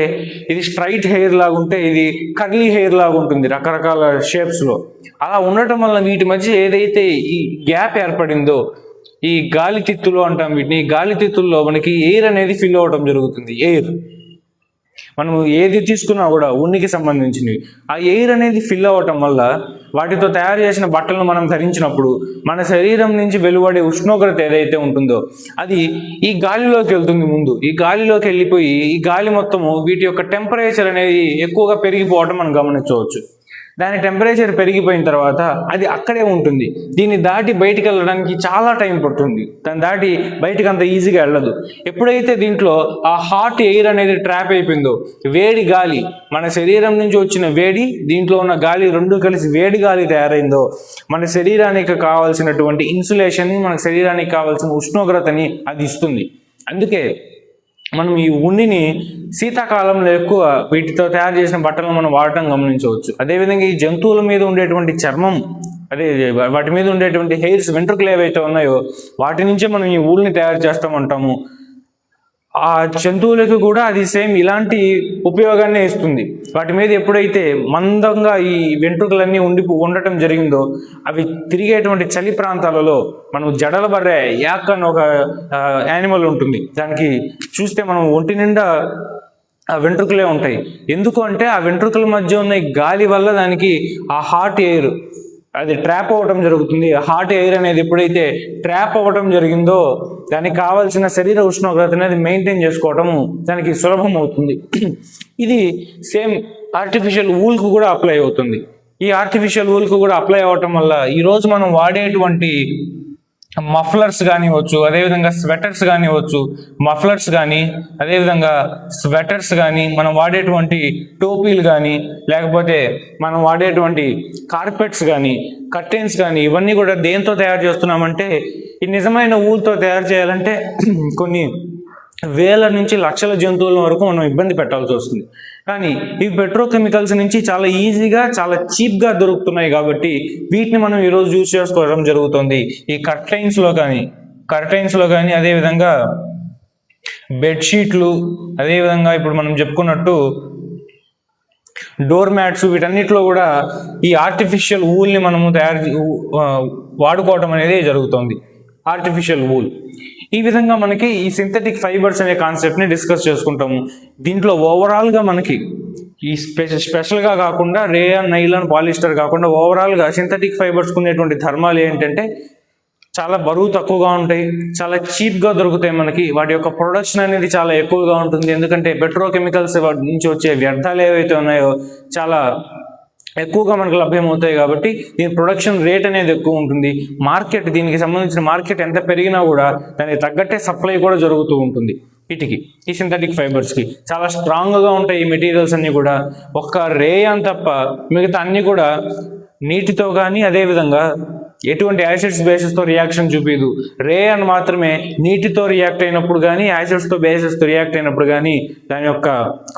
ఇది స్ట్రైట్ హెయిర్ లాగా ఉంటే ఇది కర్లీ హెయిర్ లాగా ఉంటుంది రకరకాల షేప్స్లో. అలా ఉండటం వల్ల వీటి మధ్య ఏదైతే ఈ గ్యాప్ ఏర్పడిందో, ఈ గాలి తిత్తులు అంటాం వీటిని, గాలి తిత్తుల్లో మనకి ఎయిర్ అనేది ఫిల్ అవ్వడం జరుగుతుంది. ఎయిర్ మనం ఏది తీసుకున్నా కూడా ఉన్నికి సంబంధించినవి, ఆ ఎయిర్ అనేది ఫిల్ అవ్వటం వల్ల వాటితో తయారు చేసిన బట్టలను మనం ధరించినప్పుడు మన శరీరం నుంచి వెలువడే ఉష్ణోగ్రత ఏదైతే ఉంటుందో అది ఈ గాలిలోకి వెళ్తుంది. ముందు ఈ గాలిలోకి వెళ్ళిపోయి ఈ గాలి మొత్తము వీటి యొక్క టెంపరేచర్ అనేది ఎక్కువగా పెరిగిపోవటం మనం గమనించవచ్చు. దాని టెంపరేచర్ పెరిగిపోయిన తర్వాత అది అక్కడే ఉంటుంది. దీన్ని దాటి బయటికి వెళ్ళడానికి చాలా టైం పడుతుంది. దాన్ని దాటి బయటికి అంత ఈజీగా వెళ్ళదు. ఎప్పుడైతే దీంట్లో ఆ హాట్ ఎయిర్ అనేది ట్రాప్ అయిపోయిందో, వేడి గాలి, మన శరీరం నుంచి వచ్చిన వేడి, దీంట్లో ఉన్న గాలి రెండు కలిసి వేడి గాలి తయారైందో మన శరీరానికి కావాల్సినటువంటి ఇన్సులేషన్ని, మన శరీరానికి కావాల్సిన ఉష్ణోగ్రతని అది ఇస్తుంది. అందుకే మనం ఈ ఉన్నిని శీతాకాలంలో ఎక్కువ వీటితో తయారు చేసిన బట్టలను మనం వాడటం గమనించవచ్చు. అదేవిధంగా ఈ జంతువుల మీద ఉండేటువంటి చర్మం, వాటి మీద ఉండేటువంటి హెయిర్స్, వెంట్రుకలు ఏవైతే ఉన్నాయో వాటి నుంచే మనం ఈ ఊల్ని తయారు చేస్తామంటాము. ఆ జంతువులకు కూడా అది సేమ్ ఇలాంటి ఉపయోగాన్ని ఇస్తుంది. వాటి మీద ఎప్పుడైతే మందంగా ఈ వెంట్రుకలన్నీ ఉండటం జరిగిందో అవి తిరిగేటువంటి చలి ప్రాంతాలలో మనం జడల బర్రె యాక్ అని ఒక యానిమల్ ఉంటుంది. దానికి చూస్తే మనం ఒంటి నిండా ఆ వెంట్రుకలే ఉంటాయి. ఎందుకు అంటే ఆ వెంట్రుకల మధ్య ఉన్న గాలి వల్ల దానికి ఆ హాట్ ఎయిర్ అది ట్రాప్ అవ్వటం జరుగుతుంది. హాట్ ఎయిర్ అనేది ఎప్పుడైతే ట్రాప్ అవ్వటం జరిగిందో దానికి కావాల్సిన శరీర ఉష్ణోగ్రత అనేది మెయింటైన్ చేసుకోవటం దానికి సులభం అవుతుంది. ఇది సేమ్ ఆర్టిఫిషియల్ ఊల్కు కూడా అప్లై అవుతుంది. ఈ ఆర్టిఫిషియల్ ఊల్కు కూడా అప్లై అవ్వటం వల్ల ఈరోజు మనం వాడేటువంటి మఫ్లర్స్ కానివచ్చు, అదేవిధంగా స్వెటర్స్ కానివచ్చు, మఫ్లర్స్ కానీ అదేవిధంగా స్వెటర్స్ కానీ, మనం వాడేటువంటి టోపీలు కానీ, లేకపోతే మనం వాడేటువంటి కార్పెట్స్ కానీ, కర్టెన్స్ కానీ, ఇవన్నీ కూడా దేంతో తయారు చేస్తున్నామంటే ఈ నిజమైన ఊలుతో తయారు చేయాలంటే కొన్ని వేల నుంచి లక్షల జంతువుల వరకు మనం ఇబ్బంది పెట్టాల్సి వస్తుంది. కానీ ఇవి పెట్రోకెమికల్స్ నుంచి చాలా ఈజీగా చాలా చీప్గా దొరుకుతున్నాయి కాబట్టి వీటిని మనం ఈరోజు యూజ్ చేసుకోవడం జరుగుతుంది. ఈ కర్టైన్స్లో కానీ అదేవిధంగా బెడ్షీట్లు, అదేవిధంగా ఇప్పుడు మనం చెప్పుకున్నట్టు డోర్ మ్యాట్స్, వీటన్నిటిలో కూడా ఈ ఆర్టిఫిషియల్ ఊల్ని మనము వాడుకోవడం అనేది జరుగుతుంది. Artificial wool. ఈ విధంగా మనకి ఈ సింథటిక్ ఫైబర్స్ అనే కాన్సెప్ట్ని డిస్కస్ చేసుకుంటాము. దీంట్లో ఓవరాల్గా మనకి ఈ స్పెషల్గా కాకుండా రేయాన్, నైలాన్, పాలిస్టర్ కాకుండా ఓవరాల్గా సింథటిక్ ఫైబర్స్కి ఉండేటువంటి ధర్మాలు ఏంటంటే చాలా బరువు తక్కువగా ఉంటాయి, చాలా చీప్గా దొరుకుతాయి మనకి. వాటి యొక్క ప్రొడక్షన్ అనేది చాలా ఎక్కువగా ఉంటుంది. ఎందుకంటే పెట్రోకెమికల్స్ నుంచి వచ్చే వ్యర్థాలు ఏవైతే ఉన్నాయో చాలా ఎక్కువగా మనకు లభ్యమవుతాయి కాబట్టి దీని ప్రొడక్షన్ రేట్ అనేది ఎక్కువ ఉంటుంది. మార్కెట్, దీనికి సంబంధించిన మార్కెట్ ఎంత పెరిగినా కూడా దానికి తగ్గట్టే సప్లై కూడా జరుగుతూ ఉంటుంది. వీటికి ఈ సింథటిక్ ఫైబర్స్కి చాలా స్ట్రాంగ్గా ఉంటాయి ఈ మెటీరియల్స్ అన్నీ కూడా. ఒక్క రేయాన్ తప్ప మిగతా అన్నీ కూడా నీటితో కానీ అదేవిధంగా ఎటువంటి యాసిడ్స్ బేసెస్తో రియాక్షన్ చూపించదు. రేయాన్ మాత్రమే నీటితో రియాక్ట్ అయినప్పుడు కానీ యాసిడ్స్తో బేసెస్తో రియాక్ట్ అయినప్పుడు కానీ దాని యొక్క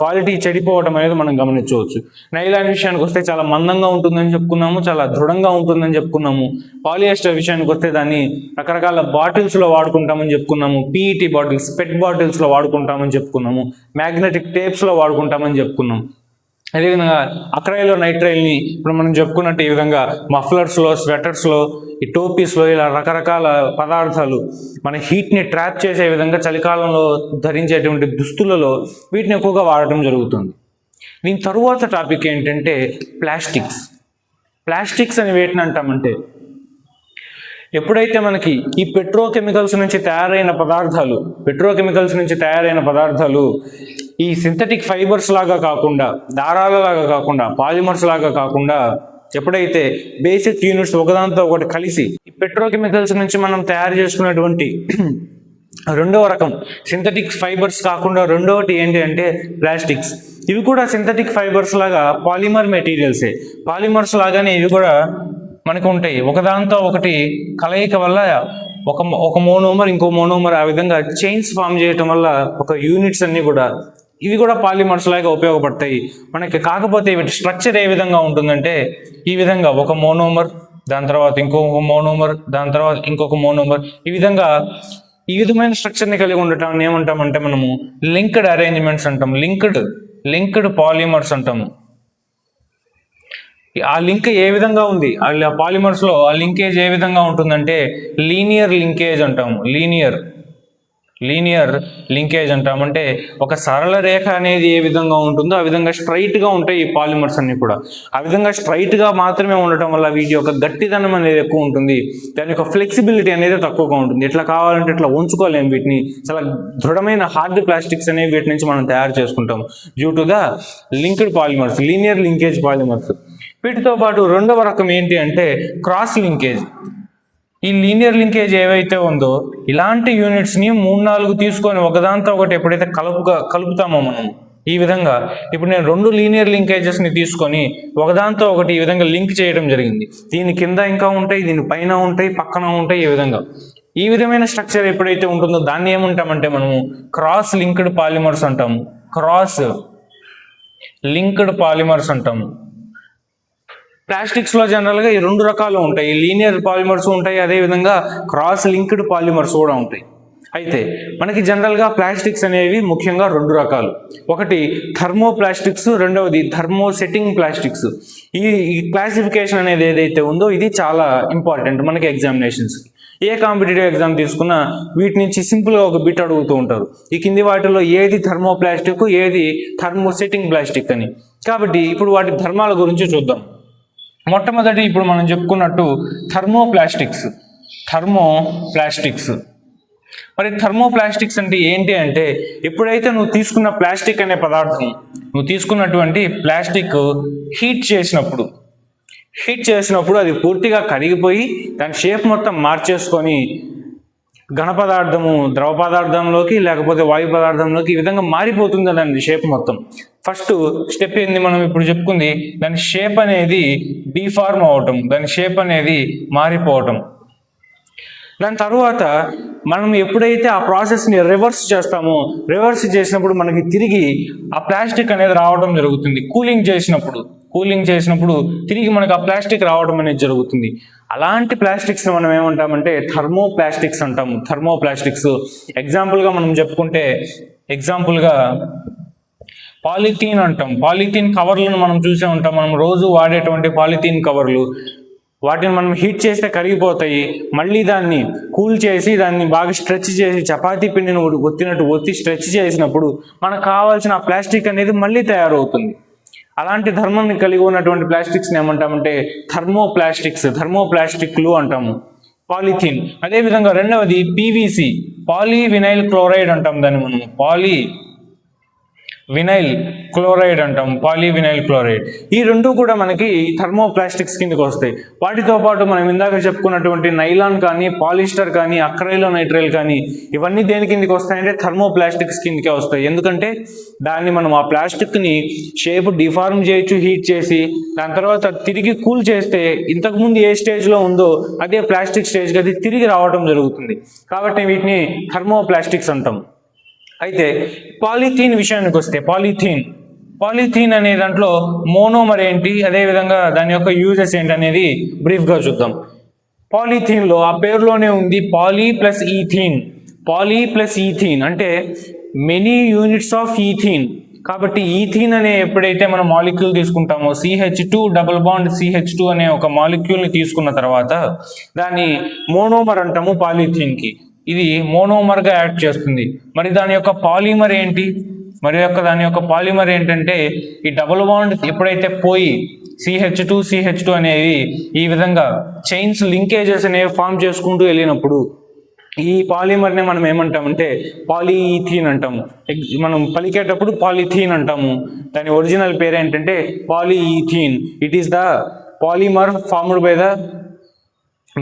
క్వాలిటీ చెడిపోవడం అనేది మనం గమనించవచ్చు. నైలాన్ విషయానికి వస్తే చాలా మందంగా ఉంటుందని చెప్పుకున్నాము, చాలా దృఢంగా ఉంటుందని చెప్పుకున్నాము. పాలియస్టర్ విషయానికి వస్తే దాన్ని రకరకాల బాటిల్స్లో వాడుకుంటామని చెప్పుకున్నాము. పీఈటీ బాటిల్స్, పెట్ బాటిల్స్లో వాడుకుంటామని చెప్పుకున్నాము. మ్యాగ్నెటిక్ టేప్స్లో వాడుకుంటామని చెప్పుకున్నాము. అదేవిధంగా అక్రైలో నైట్రైల్ని ఇప్పుడు మనం చెప్పుకున్నట్టు ఈ విధంగా మఫ్లర్స్లో, స్వెటర్స్లో, ఈ టోపీస్లో ఇలా రకరకాల పదార్థాలు మన హీట్ని ట్రాప్ చేసే విధంగా చలికాలంలో ధరించేటువంటి దుస్తులలో వీటిని ఎక్కువగా వాడటం జరుగుతుంది. దీని తరువాత టాపిక్ ఏంటంటే ప్లాస్టిక్స్. ప్లాస్టిక్స్ అని వేటిని అంటామంటే ఎప్పుడైతే మనకి ఈ పెట్రోకెమికల్స్ నుంచి తయారైన పదార్థాలు ఈ సింథటిక్ ఫైబర్స్ లాగా కాకుండా, దారాలలాగా కాకుండా, పాలిమర్స్ లాగా కాకుండా ఎప్పుడైతే బేసిక్ యూనిట్స్ ఒకదాంతో ఒకటి కలిసి ఈ పెట్రోకెమికల్స్ నుంచి మనం తయారు చేసుకున్నటువంటి రెండవ రకం సింథటిక్ ఫైబర్స్ కాకుండా రెండవటి ఏంటి అంటే ప్లాస్టిక్స్. ఇవి కూడా సింథటిక్ ఫైబర్స్ లాగా పాలిమర్ మెటీరియల్సే. పాలిమర్స్ లాగానే ఇవి కూడా మనకు ఉంటాయి. ఒకదాంతో ఒకటి కలయిక వల్ల ఒక మోనోమర్ ఇంకో మోనోమర్ ఆ విధంగా చైన్స్ ఫామ్ చేయటం వల్ల ఒక యూనిట్స్ అన్ని కూడా ఇవి కూడా పాలిమర్స్ లాగా ఉపయోగపడతాయి మనకి. కాకపోతే వీటి స్ట్రక్చర్ ఏ విధంగా ఉంటుందంటే ఈ విధంగా ఒక మోనోమర్, దాని తర్వాత ఇంకొక మోనోమర్, దాని తర్వాత ఇంకొక మోనోమర్, ఈ విధమైన స్ట్రక్చర్ని కలిగి ఉండటం ఏమంటామంటే మనము లింక్డ్ అరేంజ్మెంట్స్ అంటాం. లింక్డ్ పాలిమర్స్ అంటాము. ఆ లింక్ ఏ విధంగా ఉంది, ఆ పాలిమర్స్లో ఆ లింకేజ్ ఏ విధంగా ఉంటుందంటే లీనియర్ లింకేజ్ అంటాము. లీనియర్ లింకేజ్ అంటామంటే ఒక సరళ రేఖ అనేది ఏ విధంగా ఉంటుందో ఆ విధంగా స్ట్రైట్గా ఉంటాయి ఈ పాలిమర్స్ అన్ని కూడా. ఆ విధంగా స్ట్రైట్గా మాత్రమే ఉండటం వల్ల వీటి యొక్క గట్టిదనం అనేది ఎక్కువ ఉంటుంది, దాని యొక్క ఫ్లెక్సిబిలిటీ అనేది తక్కువగా ఉంటుంది. ఇట్లా కావాలంటే ఇట్లా ఉంచుకోలేము వీటిని. చాలా దృఢమైన హార్డ్ ప్లాస్టిక్స్ అనేవి వీటి నుంచి మనం తయారు చేసుకుంటాం due to the linked polymers, linear linkage polymers. వీటితో పాటు రెండవ రకం ఏంటి అంటే క్రాస్ లింకేజ్. ఈ లీనియర్ లింకేజ్ ఏవైతే ఉందో ఇలాంటి యూనిట్స్ని 3-4 తీసుకొని ఒకదాంతో ఒకటి ఎప్పుడైతే కలుపుతామో మనం ఈ విధంగా, ఇప్పుడు నేను 2 లీనియర్ లింకేజెస్ని తీసుకొని ఒకదాంతో ఒకటి ఈ విధంగా లింక్ చేయడం జరిగింది. దీని కింద ఇంకా ఉంటాయి, దీని పైన ఉంటాయి, పక్కన ఉంటాయి. ఈ విధమైన స్ట్రక్చర్ ఎప్పుడైతే ఉంటుందో దాన్ని ఏమంటామంటే మనము క్రాస్ లింక్డ్ పాలిమర్స్ అంటాము. క్రాస్ లింక్డ్ పాలిమర్స్ అంటాము. ప్లాస్టిక్స్లో జనరల్గా ఈ 2 రకాలు ఉంటాయి. లీనియర్ పాలిమర్స్ ఉంటాయి, అదేవిధంగా క్రాస్ లింక్డ్ పాలిమర్స్ కూడా ఉంటాయి. అయితే మనకి జనరల్గా ప్లాస్టిక్స్ అనేవి ముఖ్యంగా 2 రకాలు. ఒకటి థర్మో ప్లాస్టిక్స్, రెండవది థర్మో సెట్టింగ్ ప్లాస్టిక్స్. ఈ క్లాసిఫికేషన్ అనేది ఏదైతే ఉందో ఇది చాలా ఇంపార్టెంట్ మనకి ఎగ్జామినేషన్స్. ఏ కాంపిటేటివ్ ఎగ్జామ్ తీసుకున్నా వీటి నుంచి సింపుల్గా ఒక బిట్ అడుగుతూ ఉంటారు. ఈ కింది వాటిలో ఏది థర్మో ప్లాస్టిక్, ఏది థర్మో సెట్టింగ్ ప్లాస్టిక్ అని. కాబట్టి ఇప్పుడు వాటి ధర్మాల గురించి చూద్దాం. మొట్టమొదటి ఇప్పుడు మనం చెప్పుకున్నట్టు థర్మోప్లాస్టిక్స్. మరి థర్మోప్లాస్టిక్స్ అంటే ఏంటి అంటే, ఎప్పుడైతే నువ్వు తీసుకున్న ప్లాస్టిక్ అనే పదార్థం, నువ్వు తీసుకున్నటువంటి ప్లాస్టిక్ హీట్ చేసినప్పుడు అది పూర్తిగా కరిగిపోయి దాని షేప్ మొత్తం మార్చేసుకొని ఘన పదార్థము ద్రవ పదార్థంలోకి లేకపోతే వాయు పదార్థంలోకి ఈ విధంగా మారిపోతుంది దాని షేప్ మొత్తం. ఫస్ట్ స్టెప్ ఏంది మనం ఇప్పుడు చెప్పుకుంది, దాని షేప్ అనేది డిఫార్మ్ అవటం, దాని షేప్ అనేది మారిపోవటం. దాని తర్వాత మనం ఎప్పుడైతే ఆ ప్రాసెస్ని రివర్స్ చేసినప్పుడు మనకి తిరిగి ఆ ప్లాస్టిక్ అనేది రావడం జరుగుతుంది. కూలింగ్ చేసినప్పుడు తిరిగి మనకు ఆ ప్లాస్టిక్ రావడం అనేది జరుగుతుంది. అలాంటి ప్లాస్టిక్స్ని మనం ఏమంటామంటే థర్మోప్లాస్టిక్స్ అంటాము. థర్మోప్లాస్టిక్స్ ఎగ్జాంపుల్గా మనం చెప్పుకుంటే పాలిథీన్ అంటాం. పాలిథీన్ కవర్లను మనం చూసే ఉంటాం. మనం రోజు వాడేటువంటి పాలిథీన్ కవర్లు, వాటిని మనం హీట్ చేస్తే కరిగిపోతాయి. మళ్ళీ దాన్ని కూల్ చేసి దాన్ని బాగా స్ట్రెచ్ చేసి చపాతీ పిండిని ఒత్తి స్ట్రెచ్ చేసినప్పుడు మనకు కావాల్సిన ప్లాస్టిక్ అనేది మళ్ళీ తయారవుతుంది. అలాంటి ధర్మాన్ని కలిగి ఉన్నటువంటి ప్లాస్టిక్స్ని ఏమంటామంటే థర్మోప్లాస్టిక్లు అంటాము. పాలిథీన్. అదేవిధంగా రెండవది పీవీసీ, పాలీవినైల్ క్లోరైడ్ అంటాం దాన్ని మనం. Polyvinyl chloride. ఈ రెండు కూడా మనకి థర్మోప్లాస్టిక్స్ కిందకి వస్తాయి. వాటితో పాటు మనం ఇందాక చెప్పుకున్నటువంటి నైలాన్ కానీ, పాలిస్టర్ కానీ, అక్రైలోనైట్రైల్ కానీ, ఇవన్నీ దేని కిందకి వస్తాయంటే థర్మోప్లాస్టిక్స్ కిందకే వస్తాయి. ఎందుకంటే దాన్ని మనం ఆ ప్లాస్టిక్ని షేప్ డిఫార్మ్ చేయొచ్చు హీట్ చేసి, దాని తర్వాత తిరిగి కూల్ చేస్తే ఇంతకుముందు ఏ స్టేజ్లో ఉందో అదే ప్లాస్టిక్ స్టేజ్కి అది తిరిగి రావడం జరుగుతుంది. కాబట్టి వీటిని థర్మోప్లాస్టిక్స్ అంటాం. అయితే పాలిథీన్ విషయానికి వస్తే పాలిథీన్ అనే దాంట్లో మోనోమర్ ఏంటి, అదేవిధంగా దాని యొక్క యూజెస్ ఏంటి అనేది బ్రీఫ్గా చూద్దాం. పాలిథీన్లో ఆ పేరులోనే ఉంది పాలీ ప్లస్ ఈథీన్ అంటే మెనీ యూనిట్స్ ఆఫ్ ఈథీన్. కాబట్టి ఈథీన్ అనే ఎప్పుడైతే మనం మాలిక్యూల్ తీసుకుంటామో CH2 డబుల్ బాండ్ CH2 అనే ఒక మాలిక్యూల్ని తీసుకున్న తర్వాత దాన్ని మోనోమర్ అంటాము పాలిథీన్కి. ఇది మోనోమర్గా యాక్ట్ చేస్తుంది. మరి దాని యొక్క పాలిమర్ ఏంటి? దాని యొక్క పాలిమర్ ఏంటంటే ఈ డబుల్ బాండ్ ఎప్పుడైతే పోయి CH2 అనేవి ఈ విధంగా చైన్స్ లింకేజెస్ అనేవి ఫామ్ చేసుకుంటూ వెళ్ళినప్పుడు ఈ పాలిమర్ని మనం ఏమంటామంటే పాలీథీన్ అంటాము. మనం పలికేటప్పుడు పాలిథీన్ అంటాము. దాని ఒరిజినల్ పేరు ఏంటంటే polythene. It is the polymer formed by the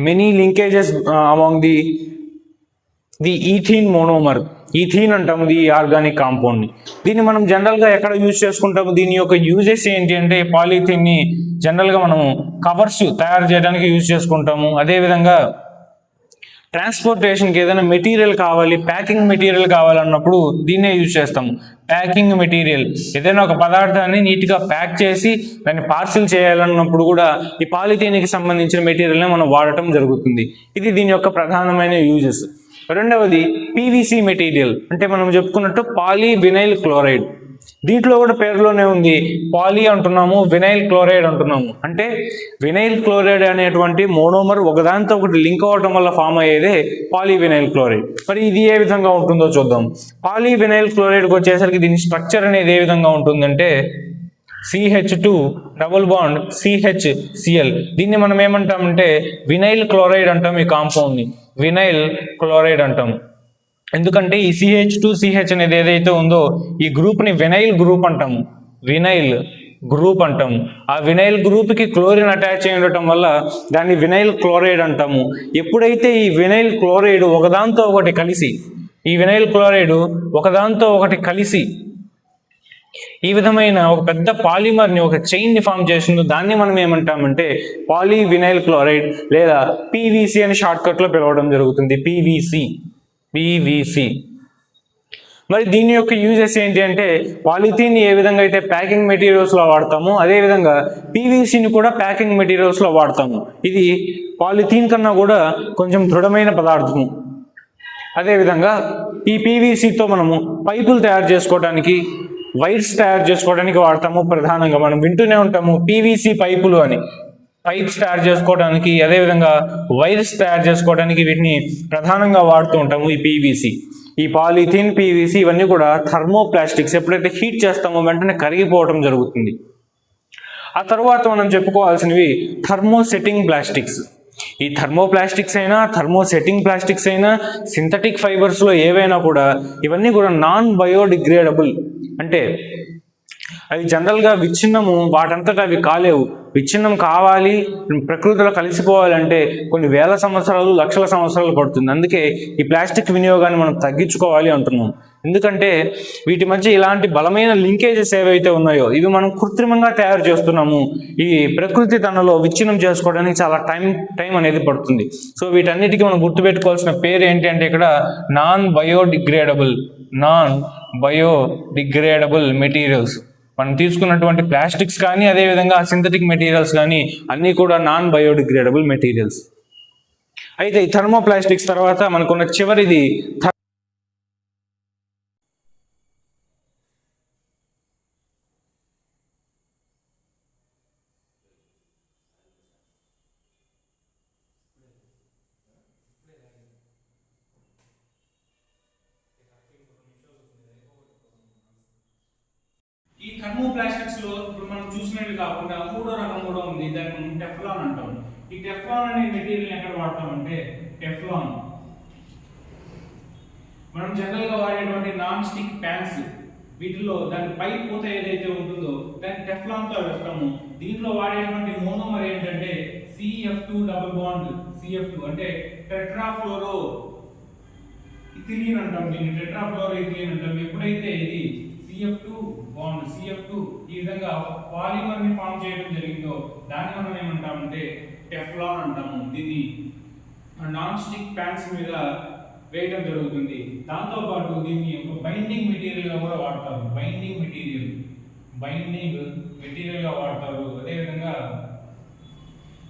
many linkages among the ethene monomer. Ethene అంటాము ఈ ఆర్గానిక్ కాంపౌండ్ని. దీన్ని మనం జనరల్గా ఎక్కడ యూజ్ చేసుకుంటాము? దీని యొక్క యూజెస్ ఏంటి అంటే పాలిథీన్ని జనరల్గా మనము కవర్స్ తయారు చేయడానికి యూజ్ చేసుకుంటాము. అదేవిధంగా ట్రాన్స్పోర్టేషన్కి ఏదైనా మెటీరియల్ కావాలి, ప్యాకింగ్ మెటీరియల్ కావాలన్నప్పుడు దీన్నే యూజ్ చేస్తాము. ప్యాకింగ్ మెటీరియల్, ఏదైనా ఒక పదార్థాన్ని నీట్గా ప్యాక్ చేసి దాన్ని పార్సిల్ చేయాలన్నప్పుడు కూడా ఈ పాలిథీన్కి సంబంధించిన మెటీరియల్ని మనం వాడటం జరుగుతుంది. ఇది దీని యొక్క ప్రధానమైన యూజెస్. రెండవది పీవీసీ మెటీరియల్ అంటే మనం చెప్పుకున్నట్టు పాలీవినైల్ క్లోరైడ్. దీంట్లో కూడా పేరులోనే ఉంది, పాలీ అంటున్నాము, వినైల్ క్లోరైడ్ అంటున్నాము. అంటే వినైల్ క్లోరైడ్ అనేటువంటి మోనోమర్ ఒకదానితో ఒకటి లింక్ అవ్వడం వల్ల ఫామ్ అయ్యేదే పాలీవినైల్ క్లోరైడ్. మరి ఇది ఏ విధంగా ఉంటుందో చూద్దాం. పాలీవినైల్ క్లోరైడ్కి వచ్చేసరికి దీని స్ట్రక్చర్ అనేది ఏ విధంగా ఉంటుందంటే CH2 డబుల్ బాండ్ CHCl. దీన్ని మనం ఏమంటామంటే వినైల్ క్లోరైడ్ అంటాం. ఈ కాంపౌండ్ని వినైల్ క్లోరైడ్ అంటాం. ఎందుకంటే ఈ CH2CH అనేది ఏదైతే ఉందో ఈ గ్రూప్ని వినైల్ గ్రూప్ అంటాము. ఆ వినైల్ గ్రూప్కి క్లోరిన్ అటాచ్ అయి ఉండటం వల్ల దాన్ని వినైల్ క్లోరైడ్ అంటాము. ఎప్పుడైతే ఈ వినైల్ క్లోరైడ్ ఒకదాంతో ఒకటి కలిసి ఈ విధమైన ఒక పెద్ద పాలిమర్ని, ఒక చైన్ని ఫామ్ చేస్తుందో దాన్ని మనం ఏమంటామంటే పాలీవినైల్ క్లోరైడ్ లేదా PVC అని షార్ట్కట్లో పిలవడం జరుగుతుంది. PVC. మరి దీని యొక్క యూజెస్ ఏంటి అంటే పాలిథీన్ ఏ విధంగా అయితే ప్యాకింగ్ మెటీరియల్స్లో వాడతామో అదేవిధంగా PVCని కూడా ప్యాకింగ్ మెటీరియల్స్లో వాడతాము. ఇది పాలిథీన్ కన్నా కూడా కొంచెం దృఢమైన పదార్థము. అదేవిధంగా ఈ PVCతో మనము పైపులు తయారు చేసుకోవడానికి, వైర్స్ తయారు చేసుకోవడానికి వాడతాము. ప్రధానంగా మనం వింటూనే ఉంటాము PVC పైపులు అని. పైప్స్ తయారు చేసుకోవడానికి, అదేవిధంగా వైర్స్ తయారు చేసుకోవడానికి వీటిని ప్రధానంగా వాడుతూ ఉంటాము. ఈ PVC, ఈ పాలిథీన్, PVC ఇవన్నీ కూడా థర్మోప్లాస్టిక్స్. ఎప్పుడైతే హీట్ చేస్తామో వెంటనే కరిగిపోవడం జరుగుతుంది. ఆ తర్వాత మనం చెప్పుకోవాల్సినవి థర్మోసెట్టింగ్ ప్లాస్టిక్స్. ఈ థర్మోప్లాస్టిక్స్ అయినా థర్మోసెట్టింగ్ ప్లాస్టిక్స్ అయినా సింథటిక్ ఫైబర్స్లో ఏవైనా కూడా ఇవన్నీ కూడా నాన్ బయోడిగ్రేడబుల్. అంటే అవి జనరల్గా విచ్ఛిన్నము వాటంతటా అవి కాలేవు. విచ్ఛిన్నం కావాలి, ప్రకృతిలో కలిసిపోవాలంటే కొన్ని వేల సంవత్సరాలు, లక్షల సంవత్సరాలు పడుతుంది. అందుకే ఈ ప్లాస్టిక్ వినియోగాన్ని మనం తగ్గించుకోవాలి అంటున్నాం. ఎందుకంటే వీటి మధ్య ఇలాంటి బలమైన లింకేజెస్ ఏవైతే ఉన్నాయో ఇవి మనం కృత్రిమంగా తయారు చేస్తున్నాము. ఈ ప్రకృతి తనలో విచ్ఛిన్నం చేసుకోవడానికి చాలా టైం అనేది పడుతుంది. సో వీటన్నిటికీ మనం గుర్తుపెట్టుకోవాల్సిన పేరు ఏంటి అంటే ఇక్కడ నాన్ బయోడిగ్రేడబుల్ మెటీరియల్స్. మనం తీసుకున్నటువంటి ప్లాస్టిక్స్ కానీ అదేవిధంగా సింథటిక్ మెటీరియల్స్ కానీ అన్నీ కూడా నాన్ బయోడిగ్రేడబుల్ మెటీరియల్స్. అయితే ఈ థర్మోప్లాస్టిక్స్ తర్వాత మనకున్న చివరిది ఈ థర్మోప్లాస్టిక్స్ లో ఇప్పుడు మనం చూసినవి కాకుండా మూడో రకం కూడా ఉంది, దాన్ని మనం టెఫ్లాన్ అంటాం. ఈ టెఫ్లాన్ అనే మెటీరియల్ ఎక్కడ వాడతామంటే టెఫ్లాన్ మనం జనరల్ గా వాడేటువంటి నాన్ స్టిక్ ప్యాన్స్ వీటిలో దాని పై పూత ఏదైతే ఉంటుందో దాన్ని టెఫ్లాన్ తో వేస్తాము. దీంట్లో వాడేటువంటి మోనోమర్ ఏంటంటే CF2 డబుల్ బాండ్ CF2 అంటే టెట్రాఫ్లోరో ఇథిలీన్ అంటాం. దీన్ని టెట్రాఫ్లోరో ఇథిలీన్ అంటాం. ఎప్పుడైతే ఇది CF2 బాండ్ CF2 ఈ విధంగా పాలిమర్ ని ఫామ్ చేయడం జరిగిందో దాన్ని మనం ఏమంటామంటే టెఫ్లాన్ అంటాము. దీన్ని నాన్ స్టిక్ ప్యాన్స్ మీద వేయడం జరుగుతుంది. దాంతో పాటు దీన్ని ఒక బైండింగ్ మెటీరియల్ గా కూడా వాడతారు. బైండింగ్ మెటీరియల్ గా వాడతారు. అదేవిధంగా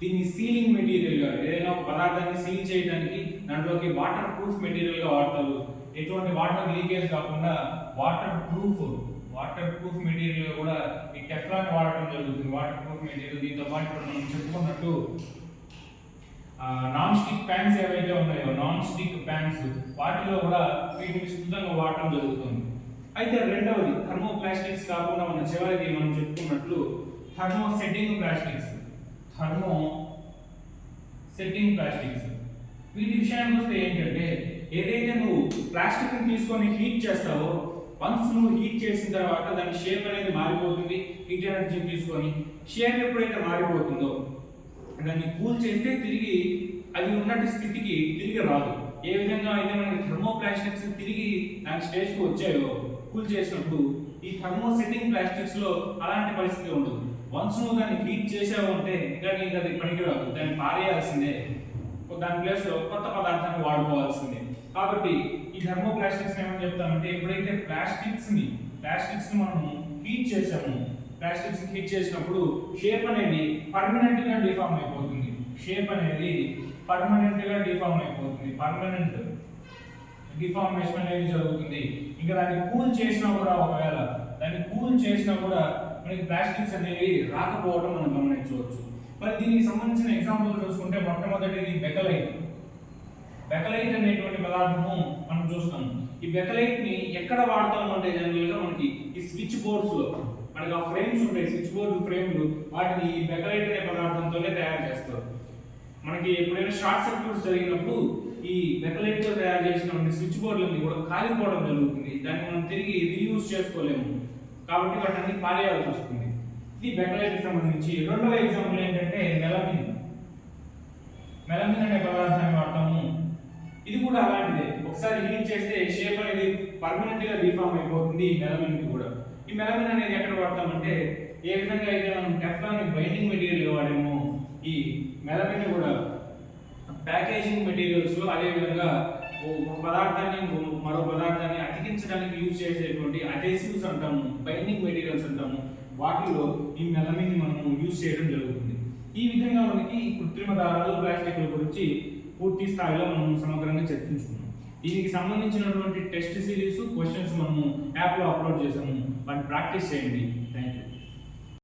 దీన్ని సీలింగ్ మెటీరియల్ గా ఏదైనా ఒక పదార్థాన్ని సీల్ చేయడానికి దాంట్లోకి వాటర్ ప్రూఫ్ మెటీరియల్ గా వాడతారు. ఎటువంటి వాటర్ లీకేజ్ కాకుండా వాటర్ ప్రూఫ్ మెటీరియల్ కూడా ఈ టెఫ్లాన్ వాడటం జరుగుతుంది. Water proof material. దీంతో పాటు మనం చెప్పుకున్నట్టు నాన్ స్టిక్ ప్యాన్స్ ఏవైతే ఉన్నాయో నాన్ స్టిక్ ప్యాన్స్ వాటిలో కూడా వీటిని విస్తృతంగా వాడటం జరుగుతుంది. అయితే రెండవది థర్మోప్లాస్టిక్స్ కాకుండా మన చివరికి మనం చెప్పుకున్నట్లు థర్మోసెట్టింగ్ ప్లాస్టిక్స్. వీటి విషయానికి వస్తే ఏంటంటే ఏదైతే నువ్వు ప్లాస్టిక్ ని తీసుకొని హీట్ చేస్తావో వన్స్ నువ్వు హీట్ చేసిన తర్వాత దాని షేప్ అనేది మారిపోతుంది. హీట్ ఎనర్జీని తీసుకొని షేప్ ఎప్పుడైతే మారిపోతుందో దాన్ని కూల్ చేస్తే తిరిగి అది ఉన్నట్టు స్థితికి తిరిగి రాదు. ఏ విధంగా అయితే మనకి థర్మోప్లాస్టిక్స్ తిరిగి దాని స్టేజ్కి వచ్చాయో కూల్ చేసినప్పుడు ఈ థర్మోసెట్టింగ్ ప్లాస్టిక్స్ లో అలాంటి పరిస్థితి ఉండదు. వన్స్ నువ్వు దాన్ని హీట్ చేసావు అంటే ఇంకా నీకు అది పనికిరాదు, దాన్ని పారేయాల్సిందే. దాని ప్లేస్ లో కొత్త పదార్థాన్ని వాడుకోవాల్సిందే. కాబట్టి ఈ థర్మోప్లాస్టిక్స్ ఏమని చెప్తామంటే ఎప్పుడైతే ప్లాస్టిక్స్ ని మనము హీట్ చేసాము, ప్లాస్టిక్స్ హీట్ చేసినప్పుడు షేప్ అనేది పర్మనెంట్ గా డిఫార్మ్ అయిపోతుంది. పర్మనెంట్ డిఫార్మేషన్ అనేది జరుగుతుంది. ఇంకా దాన్ని కూల్ చేసినా కూడా మనకి ప్లాస్టిక్స్ అనేవి రాకపోవడం మనం గమనించవచ్చు. మరి దీనికి సంబంధించిన ఎగ్జాంపుల్ చూసుకుంటే మొట్టమొదటిది బెకలైట్ అనేటువంటి పదార్థము మనం చూస్తాము. ఈ బెకలైట్ ని ఎక్కడ వాడతాము అంటే జనరల్ గా మనకి ఈ స్విచ్ బోర్డ్స్ లో మనకి ఆ ఫ్రేమ్స్ ఉంటాయి, స్విచ్ బోర్డు ఫ్రేమ్లు, వాటిని ఈ బెకలైట్ అనే పదార్థంతోనే తయారు చేస్తారు. మనకి ఎప్పుడైనా షార్ట్ సర్క్యూట్స్ జరిగినప్పుడు ఈ బెకలైట్ తో తయారు చేసిన స్విచ్ బోర్డులన్నీ కూడా కాలిపోవడం జరుగుతుంది. దాన్ని మనం తిరిగి రీయూజ్ చేసుకోలేము కాబట్టి వాటిని పారేయాల్సి వస్తుంది. ఇది బెకలైట్ కి సంబంధించి. రెండవ ఎగ్జాంపుల్ ఏంటంటే మెలమిన్ అనే పదార్థాన్ని వాడతాము. ఇది కూడా అలాంటిదే. ఒకసారి హీట్ చేస్తే షేప్ అనేది పర్మనెంట్ గా డిఫార్మ్ అయిపోతుంది. ఈ మెలమిన్ కి కూడా ఈ మెలమిన్ అనేది ఎక్కడ వాడతామంటే ఏ విధంగా అయితే మనం టెఫ్లాన్ బైండింగ్ మెటీరియల్ వాడామో ఈ మెలమిన్ కూడా ప్యాకేజింగ్ మెటీరియల్స్ లో అదే విధంగా ఒక పదార్థాన్ని మరో పదార్థాన్ని అతికించడానికి యూజ్ చేసేటువంటి అడెసివ్స్ అంటాము, బైండింగ్ మెటీరియల్స్ అంటాము. వాటిలో ఈ మెలమిన్ మనము యూజ్ చేయడం జరుగుతుంది. ఈ విధంగా మనకి కృత్రిమ దారాలు ప్లాస్టిక్ల గురించి పూర్తి స్థాయిలో మనం సమగ్రంగా చర్చించుకున్నాం. దీనికి సంబంధించినటువంటి టెస్ట్ సిరీస్ క్వశ్చన్స్ మనము యాప్లో అప్లోడ్ చేసాము. వాటిని ప్రాక్టీస్ చేయండి. Thank you.